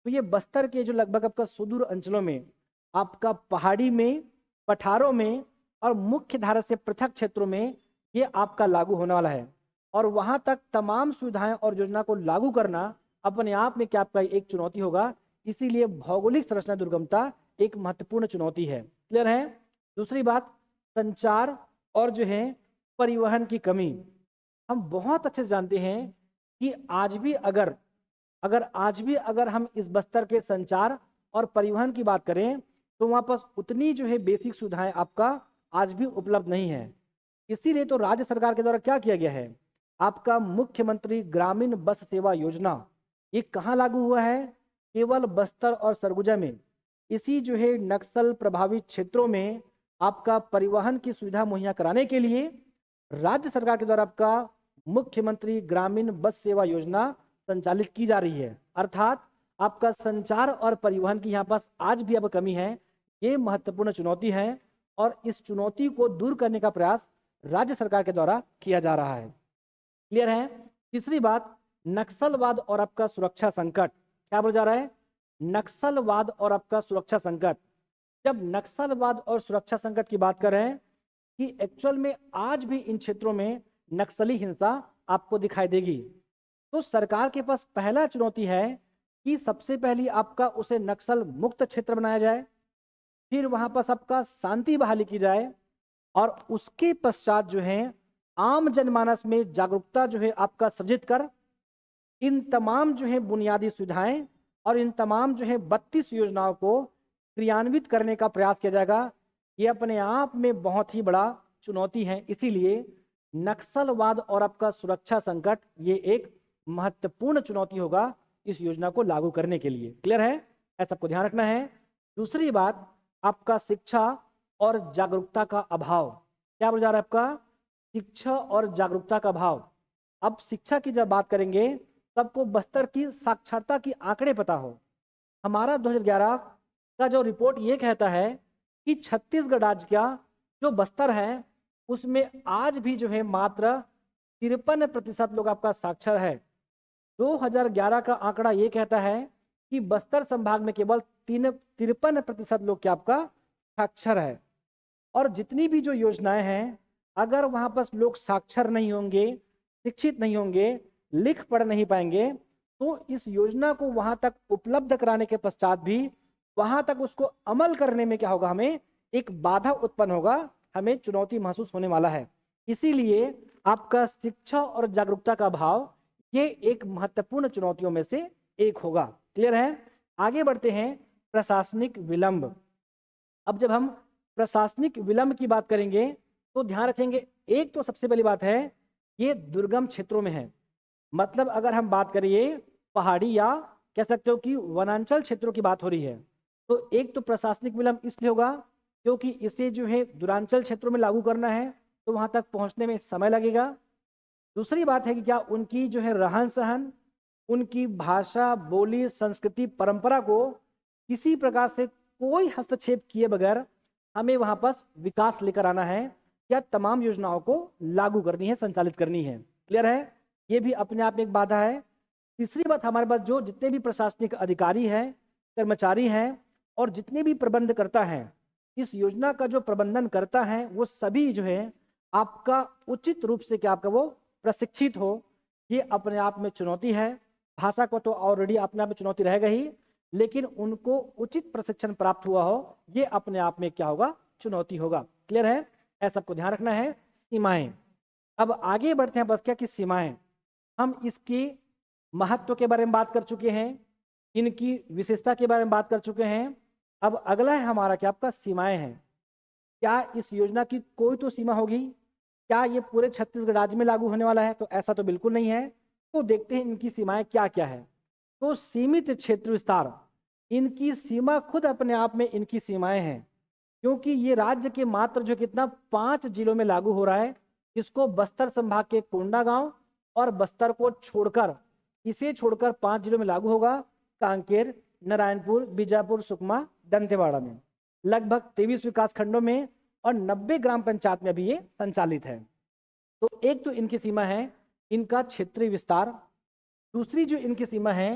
तो ये बस्तर के जो लगभग आपका सुदूर अंचलों में, आपका पहाड़ी में, पठारों में और मुख्य धारा से पृथक क्षेत्रों में ये आपका लागू होने वाला है। और वहां तक तमाम सुविधाएं और योजना को लागू करना अपने आप में क्या आपका एक चुनौती होगा। इसीलिए भौगोलिक संरचना दुर्गमता एक महत्वपूर्ण चुनौती है। क्लियर है। दूसरी बात, संचार और जो है परिवहन की कमी। हम बहुत अच्छे से जानते हैं कि आज भी अगर हम इस बस्तर के संचार और परिवहन की बात करें तो वहाँ पर उतनी जो है बेसिक सुविधाएं आपका आज भी उपलब्ध नहीं है। इसीलिए तो राज्य सरकार के द्वारा क्या किया गया है, आपका मुख्यमंत्री ग्रामीण बस सेवा योजना, ये कहाँ लागू हुआ है, केवल बस्तर और सरगुजा में। इसी जो है नक्सल प्रभावित क्षेत्रों में आपका परिवहन की सुविधा मुहैया कराने के लिए राज्य सरकार के द्वारा आपका मुख्यमंत्री ग्रामीण बस सेवा योजना संचालित की जा रही है। अर्थात आपका संचार और परिवहन की यहाँ पास आज भी अब कमी है, ये महत्वपूर्ण चुनौती है और इस चुनौती को दूर करने का प्रयास राज्य सरकार के द्वारा किया जा रहा है। क्लियर है। तीसरी बात, नक्सलवाद और आपका सुरक्षा संकट। क्या बोला जा रहा है? नक्सलवाद और आपका सुरक्षा संकट। जब नक्सलवाद और सुरक्षा संकट की बात कर रहे हैं कि एक्चुअल में आज भी इन क्षेत्रों में नक्सली हिंसा आपको दिखाई देगी, तो सरकार के पास पहला चुनौती है कि सबसे पहली आपका उसे नक्सल मुक्त क्षेत्र बनाया जाए, फिर वहां पर सबका शांति बहाली की जाए और उसके पश्चात जो है आम जनमानस में जागरूकता जो है आपका सृजित कर इन तमाम जो है बुनियादी सुविधाएं और इन तमाम जो है 32 योजनाओं को क्रियान्वित करने का प्रयास किया जाएगा। ये अपने आप में बहुत ही बड़ा चुनौती है, इसीलिए नक्सलवाद और आपका सुरक्षा संकट ये एक महत्वपूर्ण चुनौती होगा इस योजना को लागू करने के लिए। क्लियर है? ऐसा सबको ध्यान रखना है। दूसरी बात, आपका शिक्षा और जागरूकता का अभाव। क्या बोला जा रहा है? आपका शिक्षा और जागरूकता का अभाव। अब शिक्षा की जब बात करेंगे सबको बस्तर की साक्षरता की आंकड़े पता हो। हमारा 2011 का जो रिपोर्ट ये कहता है कि छत्तीसगढ़ राज्य का जो बस्तर है उसमें आज भी जो है मात्र 53% लोग आपका साक्षर है। 2011 का आंकड़ा ये कहता है कि बस्तर संभाग में केवल 53% लोग क्या आपका साक्षर है। और जितनी भी जो योजनाएं हैं, अगर वहां पर लोग साक्षर नहीं होंगे, शिक्षित नहीं होंगे, लिख पढ़ नहीं पाएंगे, तो इस योजना को वहां तक उपलब्ध कराने के पश्चात भी वहां तक उसको अमल करने में क्या होगा, हमें एक बाधा उत्पन्न होगा, हमें चुनौती महसूस होने वाला है। इसीलिए आपका शिक्षा और जागरूकता का अभाव ये एक महत्वपूर्ण चुनौतियों में से एक होगा। क्लियर है? आगे बढ़ते हैं। प्रशासनिक विलंब। अब जब हम प्रशासनिक विलंब की बात करेंगे तो ध्यान रखेंगे, एक तो सबसे पहली बात है ये दुर्गम क्षेत्रों में है। मतलब अगर हम बात करिए पहाड़ी या कह सकते हो कि वनांचल क्षेत्रों की बात हो रही है, तो एक तो प्रशासनिक विलंब इसलिए होगा क्योंकि इसे जो है दूरांचल क्षेत्रों में लागू करना है तो वहां तक पहुंचने में समय लगेगा। दूसरी बात है कि क्या उनकी जो है रहन सहन, उनकी भाषा, बोली, संस्कृति, परंपरा को किसी प्रकार से कोई हस्तक्षेप किए बगैर हमें वहां पर विकास लेकर आना है या तमाम योजनाओं को लागू करनी है, संचालित करनी है। क्लियर है? ये भी अपने आप में एक बाधा है। तीसरी बात, हमारे पास जो जितने भी प्रशासनिक अधिकारी हैं, कर्मचारी हैं और जितने भी प्रबंध करता है, इस योजना का जो प्रबंधन करता है वो सभी जो है आपका उचित रूप से क्या आपका वो प्रशिक्षित हो। ये अपने आप में चुनौती है। भाषा को तो ऑलरेडी अपने आप में चुनौती रहेगा ही, लेकिन उनको उचित प्रशिक्षण प्राप्त हुआ हो ये अपने आप में क्या होगा, चुनौती होगा। क्लियर है? ऐसा सबको ध्यान रखना है। सीमाएं। अब आगे बढ़ते हैं। बस क्या कि सीमाएं, हम इसकी महत्व के बारे में बात कर चुके हैं, इनकी विशेषता के बारे में बात कर चुके हैं। अब अगला है हमारा क्या आपका सीमाएं हैं। क्या इस योजना की कोई तो सीमा होगी? क्या ये पूरे छत्तीसगढ़ राज्य में लागू होने वाला है? तो ऐसा तो बिल्कुल नहीं है। तो देखते हैं इनकी सीमाएं क्या क्या है। तो सीमित क्षेत्र विस्तार, इनकी सीमा खुद अपने आप में इनकी सीमाएं हैं, क्योंकि ये राज्य के मात्र जो कितना 5 जिलों में लागू हो रहा है। इसको बस्तर संभाग के कोंडागांव और बस्तर को छोड़कर, इसे छोड़कर 5 जिलों में लागू होगा। कांकेर, नारायणपुर, बीजापुर, सुकमा, दंतेवाड़ा में लगभग 23 विकास खंडों में और 90 ग्राम पंचायत में अभी ये संचालित है। तो एक तो इनकी सीमा है इनका क्षेत्रीय विस्तार। दूसरी जो इनकी सीमा है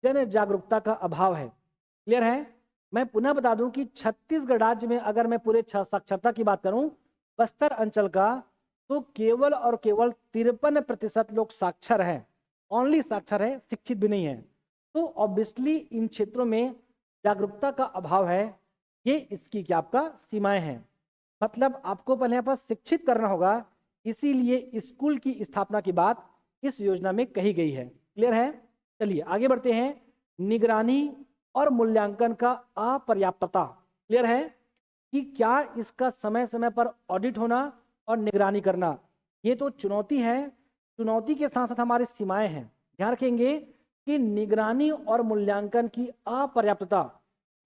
जन जागरूकता का अभाव है। क्लियर है? मैं पुनः बता दूं कि छत्तीसगढ़ राज्य में अगर मैं पूरे साक्षरता की बात करूं बस्तर अंचल का, तो केवल और केवल 53% लोग साक्षर हैं। ओनली साक्षर है, शिक्षित भी नहीं है। तो ऑब्वियसली इन क्षेत्रों में जागरूकता का अभाव है। ये इसकी क्या आपका सीमाएं हैं। मतलब आपको पहले यहाँ पर शिक्षित करना होगा, इसीलिए स्कूल की स्थापना की बात इस योजना में कही गई है। क्लियर है? चलिए आगे बढ़ते हैं। निगरानी और मूल्यांकन का अपर्याप्तता। क्लियर है कि क्या इसका समय समय पर ऑडिट होना और निगरानी करना, ये तो चुनौती है। चुनौती के साथ साथ हमारी सीमाएं हैं। ध्यान रखेंगे कि निगरानी और मूल्यांकन की अपर्याप्तता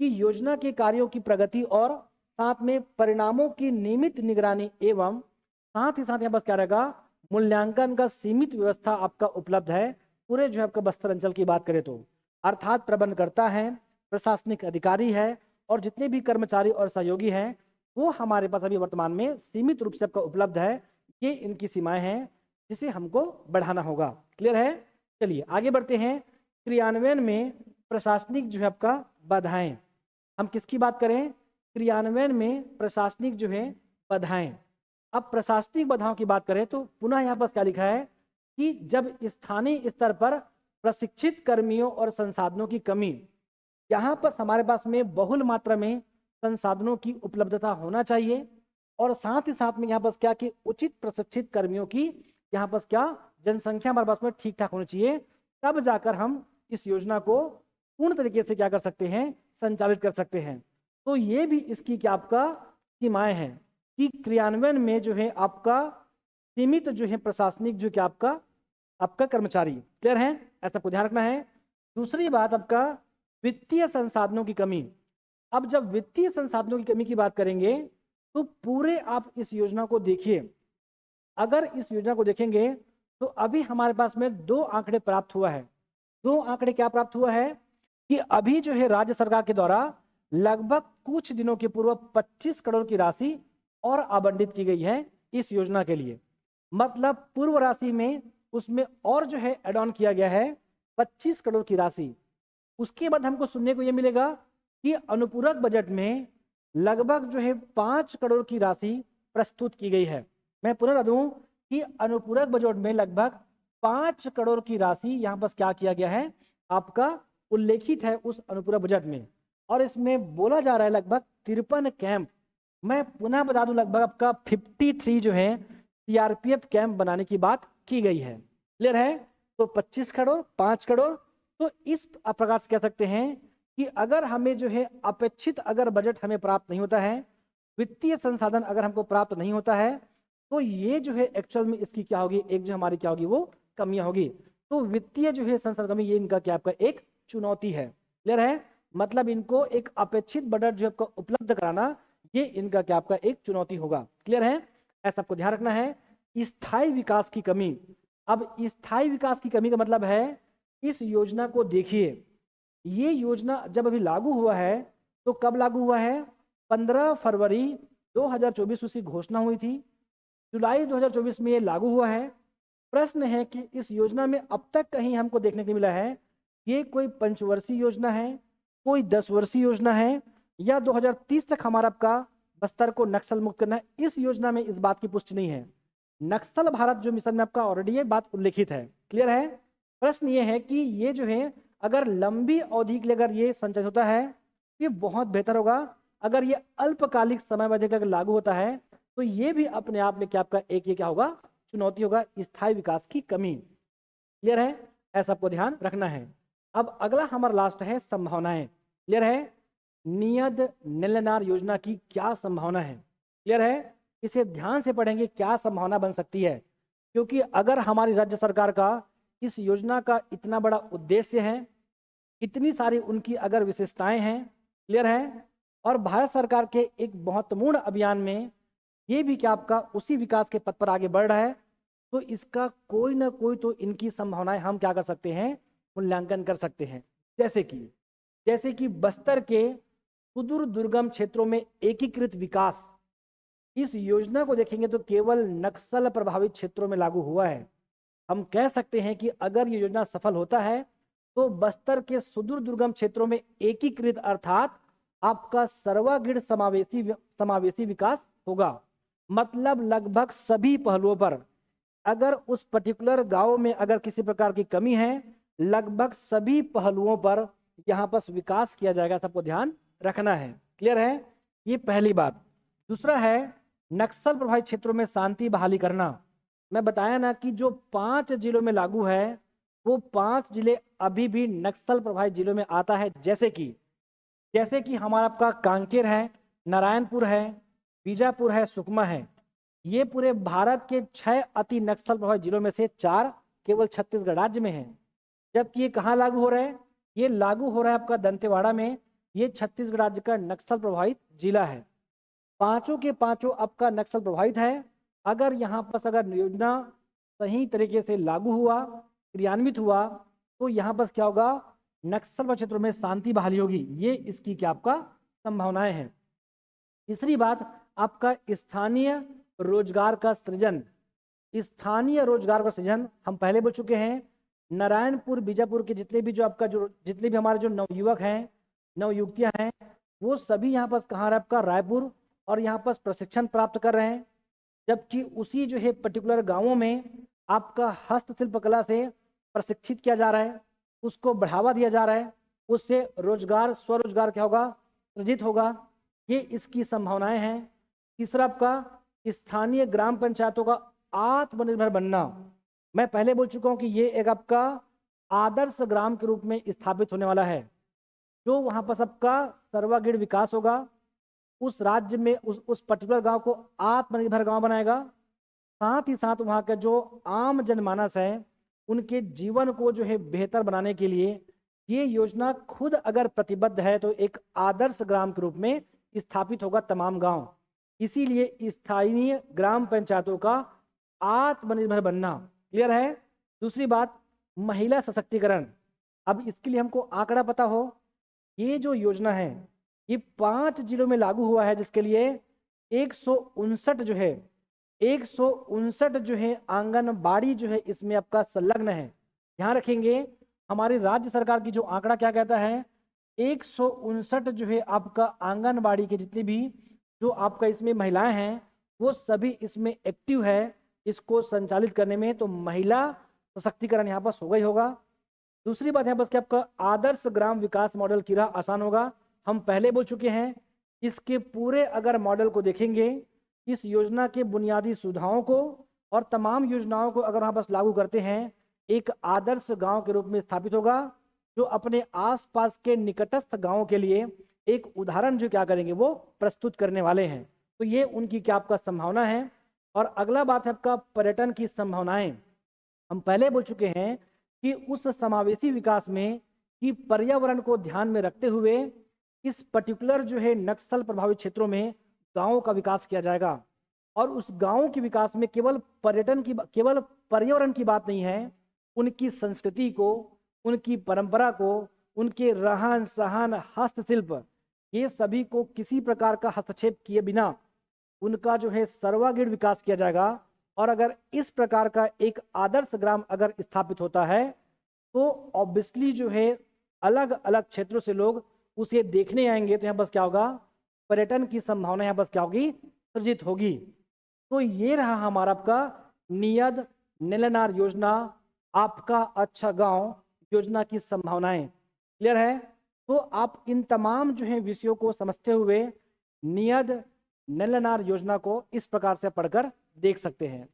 की योजना के कार्यों की प्रगति और साथ में परिणामों की नियमित निगरानी एवं साथ ही साथ यहाँ बस क्या रहेगा, मूल्यांकन का सीमित व्यवस्था आपका उपलब्ध है। पूरे जो है आपका बस्तर अंचल की बात करें तो अर्थात प्रबंधकर्ता है, प्रशासनिक अधिकारी है और जितने भी कर्मचारी और सहयोगी हैं वो हमारे पास अभी वर्तमान में सीमित रूप से आपका उपलब्ध है। ये इनकी सीमाएं हैं जिसे हमको बढ़ाना होगा। क्लियर है? चलिए आगे बढ़ते हैं। क्रियान्वयन में प्रशासनिक जो है आपका बाधाएं, हम किसकी बात करें? क्रियान्वयन में प्रशासनिक जो है बाधाएं। अब प्रशासनिक बाधाओं की बात करें तो पुनः यहाँ पर क्या लिखा है कि जब स्थानीय स्तर पर प्रशिक्षित कर्मियों और संसाधनों की कमी, यहाँ पर हमारे पास में बहुल मात्रा में संसाधनों की उपलब्धता होना चाहिए और साथ ही साथ में यहाँ पर क्या कि उचित प्रशिक्षित कर्मियों की यहाँ पर क्या जनसंख्या हमारे पास में ठीक ठाक होनी चाहिए, तब जाकर हम इस योजना को पूर्ण तरीके से क्या कर सकते हैं, संचालित कर सकते हैं। तो ये भी इसकी क्या आपका सीमाएं हैं कि क्रियान्वयन में जो है आपका सीमित जो है प्रशासनिक जो क्या आपका कर्मचारी। क्लियर है? ऐसा को ध्यान रखना है। दूसरी बात आपका वित्तीय संसाधनों की कमी। अब जब वित्तीय संसाधनों की कमी की बात करेंगे तो पूरे आप इस योजना को देखिए। अगर इस योजना को देखेंगे तो अभी हमारे पास में 2 आंकड़े प्राप्त हुआ है। 2 आंकड़े क्या प्राप्त हुआ है कि अभी जो है राज्य सरकार के द्वारा लगभग कुछ दिनों के पूर्व 25 करोड़ की राशि और आवंटित की गई है इस योजना के लिए। मतलब पूर्व राशि में उसमें और जो है एड ऑन किया गया है 25 करोड़ की राशि। उसके बाद हमको सुनने को यह मिलेगा कि अनुपूरक बजट में लगभग जो है 5 करोड़ की राशि प्रस्तुत की गई है। मैं पुनः बता दूं कि अनुपूरक बजट में लगभग 5 करोड़ की राशि यहाँ पर क्या किया गया है, आपका उल्लेखित है उस अनुपूरक बजट में। और इसमें बोला जा रहा है लगभग 53 कैंप, मैं पुनः बता दूं लगभग आपका 53 जो है सीआरपीएफ कैंप बनाने की बात की गई है। क्लियर है? तो 25 करोड़ 5 करोड़, तो इस प्रकार से कह सकते हैं कि अगर हमें जो है अपेक्षित अगर बजट हमें प्राप्त नहीं होता है, वित्तीय संसाधन अगर हमको प्राप्त नहीं होता है, तो ये जो है एक्चुअल में इसकी क्या होगी, एक जो हमारी क्या होगी वो कमियां होगी। तो वित्तीय जो है संसाधन कमी ये इनका क्या आपका एक चुनौती है। क्लियर है? मतलब इनको एक अपेक्षित बजट जो आपको उपलब्ध कराना ये इनका क्या आपका एक चुनौती होगा। क्लियर है? ऐसा आपको ध्यान रखना है। स्थायी विकास की कमी। अब स्थायी विकास की कमी का मतलब है इस योजना को देखिए, ये योजना जब अभी लागू हुआ है तो कब लागू हुआ है? 15 फरवरी 2024 उसकी घोषणा हुई थी, जुलाई 2024 में ये लागू हुआ है। प्रश्न है कि इस योजना में अब तक कहीं हमको देखने को मिला है ये कोई पंचवर्षीय योजना है, कोई 10 वर्षीय योजना है, या 2030 तक हमारा आपका बस्तर को नक्सल मुक्त करना है। इस योजना में इस बात की पुष्टि नहीं है। नक्सल भारत जो मिशन में आपका ऑलरेडी ये बात उल्लेखित है। क्लियर है? प्रश्न ये है कि ये जो है अगर लंबी अवधि के लिए अगर ये संचालित होता है ये बहुत बेहतर होगा। अगर ये अल्पकालिक समय अवधि के अगर लागू होता है तो ये भी अपने आप में क्या आपका एक ये क्या होगा, चुनौती होगा, स्थायी विकास की कमी। क्लियर है? ऐसा आपको ध्यान रखना है। अब अगला हमारा लास्ट है संभावनाएं। क्लियर है? नियत नीलनार योजना की क्या संभावना है? क्लियर है? इसे ध्यान से पढ़ेंगे क्या संभावना बन सकती है, क्योंकि अगर हमारी राज्य सरकार का इस योजना का इतना बड़ा उद्देश्य है, इतनी सारी उनकी अगर विशेषताएं हैं, क्लियर है, और भारत सरकार के एक महत्वपूर्ण अभियान में ये भी क्या आपका उसी विकास के पथ पर आगे बढ़ रहा है, तो इसका कोई ना कोई तो इनकी संभावनाएं हम क्या कर सकते हैं, मूल्यांकन कर सकते हैं। जैसे कि बस्तर के सुदूर दुर्गम क्षेत्रों में एकीकृत विकास, इस योजना को देखेंगे तो केवल नक्सल प्रभावित क्षेत्रों में लागू हुआ है। हम कह सकते हैं कि अगर ये योजना सफल होता है तो बस्तर के सुदूर दुर्गम क्षेत्रों में एकीकृत अर्थात आपका सर्वांगीण समावेशी विकास होगा। मतलब लगभग सभी पहलुओं पर अगर उस पर्टिकुलर गांव में अगर किसी प्रकार की कमी है, लगभग सभी पहलुओं पर यहाँ पर विकास किया जाएगा। सबको ध्यान रखना है। क्लियर है? ये पहली बात। दूसरा है नक्सल प्रभावित क्षेत्रों में शांति बहाली करना। मैं बताया ना कि जो 5 जिलों में लागू है वो 5 जिले अभी भी नक्सल प्रभावित जिलों में आता है। जैसे कि हमारा आपका कांकेर है, नारायणपुर है, बीजापुर है, सुकमा है। ये पूरे भारत के 6 अति नक्सल प्रभावित जिलों में से 4 केवल छत्तीसगढ़ राज्य में है। जबकि ये कहाँ लागू हो रहा है? ये लागू हो रहा है आपका दंतेवाड़ा में। ये छत्तीसगढ़ राज्य का नक्सल प्रभावित जिला है। पांचों के पांचों आपका नक्सल प्रभावित है। अगर यहाँ पर अगर योजना सही तरीके से लागू हुआ, क्रियान्वित हुआ, तो यहाँ पर क्या होगा, नक्सल क्षेत्रों में शांति बहाली होगी, ये इसकी क्या आपका संभावनाएं हैं। तीसरी बात आपका स्थानीय रोजगार का सृजन। स्थानीय रोजगार का सृजन हम पहले बोल चुके हैं, नारायणपुर बीजापुर के जितने भी जो आपका जो जितने भी हमारे जो नवयुवक हैं, नवयुवतियां हैं, वो सभी यहाँ पर कहाँ आपका रायपुर और यहाँ पर प्रशिक्षण प्राप्त कर रहे हैं। जबकि उसी जो है पर्टिकुलर गांवों में आपका हस्तशिल्प कला से प्रशिक्षित किया जा रहा है, उसको बढ़ावा दिया जा रहा है, उससे रोजगार स्वरोजगार क्या होगा, सृजित होगा, ये इसकी संभावनाएं हैं। तीसरा आपका स्थानीय ग्राम पंचायतों का आत्मनिर्भर बनना। मैं पहले बोल चुका हूं कि ये एक आपका आदर्श ग्राम के रूप में स्थापित होने वाला है, जो वहां पर सबका सर्वांगीण विकास होगा, उस राज्य में उस पर्टिकुलर गांव को आत्मनिर्भर गांव बनाएगा। साथ ही साथ वहां का जो आम जनमानस है, उनके जीवन को जो है बेहतर बनाने के लिए ये योजना खुद अगर प्रतिबद्ध है तो एक आदर्श ग्राम के रूप में स्थापित होगा तमाम गांव। इसीलिए स्थानीय ग्राम पंचायतों का आत्मनिर्भर बनना। क्लियर है। दूसरी बात महिला सशक्तिकरण। अब इसके लिए हमको आंकड़ा पता हो, ये जो योजना है ये 5 जिलों में लागू हुआ है, जिसके लिए 159 जो है 159 जो है आंगनबाड़ी जो है इसमें आपका संलग्न है। ध्यान रखेंगे हमारी राज्य सरकार की जो आंकड़ा क्या कहता है, 159 जो है आपका आंगनबाड़ी के जितनी भी जो आपका इसमें महिलाएं हैं वो सभी इसमें एक्टिव है इसको संचालित करने में। तो महिला सशक्तिकरण यहाँ पर होगा ही होगा। दूसरी बात है बस कि आपका आदर्श ग्राम विकास मॉडल की राह आसान होगा। हम पहले बोल चुके हैं, इसके पूरे अगर मॉडल को देखेंगे, इस योजना के बुनियादी सुविधाओं को और तमाम योजनाओं को अगर हम बस लागू करते हैं, एक आदर्श गांव के रूप में स्थापित होगा, जो अपने आसपास के निकटस्थ गांवों के लिए एक उदाहरण जो क्या करेंगे वो प्रस्तुत करने वाले हैं। तो ये उनकी क्या आपका संभावना है। और अगला बात है आपका पर्यटन की संभावनाएं। हम पहले बोल चुके हैं कि उस समावेशी विकास में कि पर्यावरण को ध्यान में रखते हुए इस पर्टिकुलर जो है नक्सल प्रभावित क्षेत्रों में गांवों का विकास किया जाएगा। और उस गांव के विकास में केवल पर्यावरण की बात नहीं है, उनकी संस्कृति को, उनकी परंपरा को, उनके रहन सहन, हस्तशिल्प, ये सभी को किसी प्रकार का हस्तक्षेप किए बिना उनका जो है सर्वांगीण विकास किया जाएगा। और अगर इस प्रकार का एक आदर्श ग्राम अगर स्थापित होता है तो ऑब्वियसली जो है अलग अलग क्षेत्रों से लोग उसे देखने आएंगे। तो यहाँ बस क्या होगा, पर्यटन की संभावना यहाँ बस क्या होगी, सृजित होगी। तो ये रहा हमारा आपका नियद नेलनार योजना, आपका अच्छा गांव योजना की संभावनाएं। क्लियर है। तो आप इन तमाम जो है विषयों को समझते हुए नियद नेलनार योजना को इस प्रकार से पढ़कर देख सकते हैं।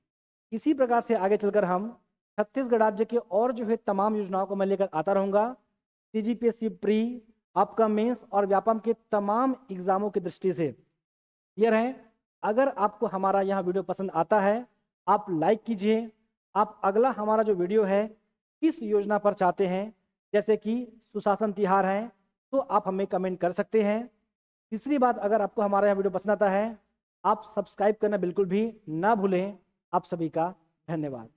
इसी प्रकार से आगे चलकर हम छत्तीसगढ़ राज्य के और जो है तमाम योजनाओं को मैं लेकर आता रहूँगा। CGPSC प्री, आपका मेंस और व्यापम के तमाम एग्जामों की दृष्टि से। क्लियर है। अगर आपको हमारा यह वीडियो पसंद आता है आप लाइक कीजिए। आप अगला हमारा जो वीडियो है किस योजना पर चाहते हैं, जैसे कि सुशासन तिहार है, तो आप हमें कमेंट कर सकते हैं। तीसरी बात, अगर आपको हमारा यह वीडियो पसंद आता है आप सब्सक्राइब करना बिल्कुल भी ना भूलें। आप सभी का धन्यवाद।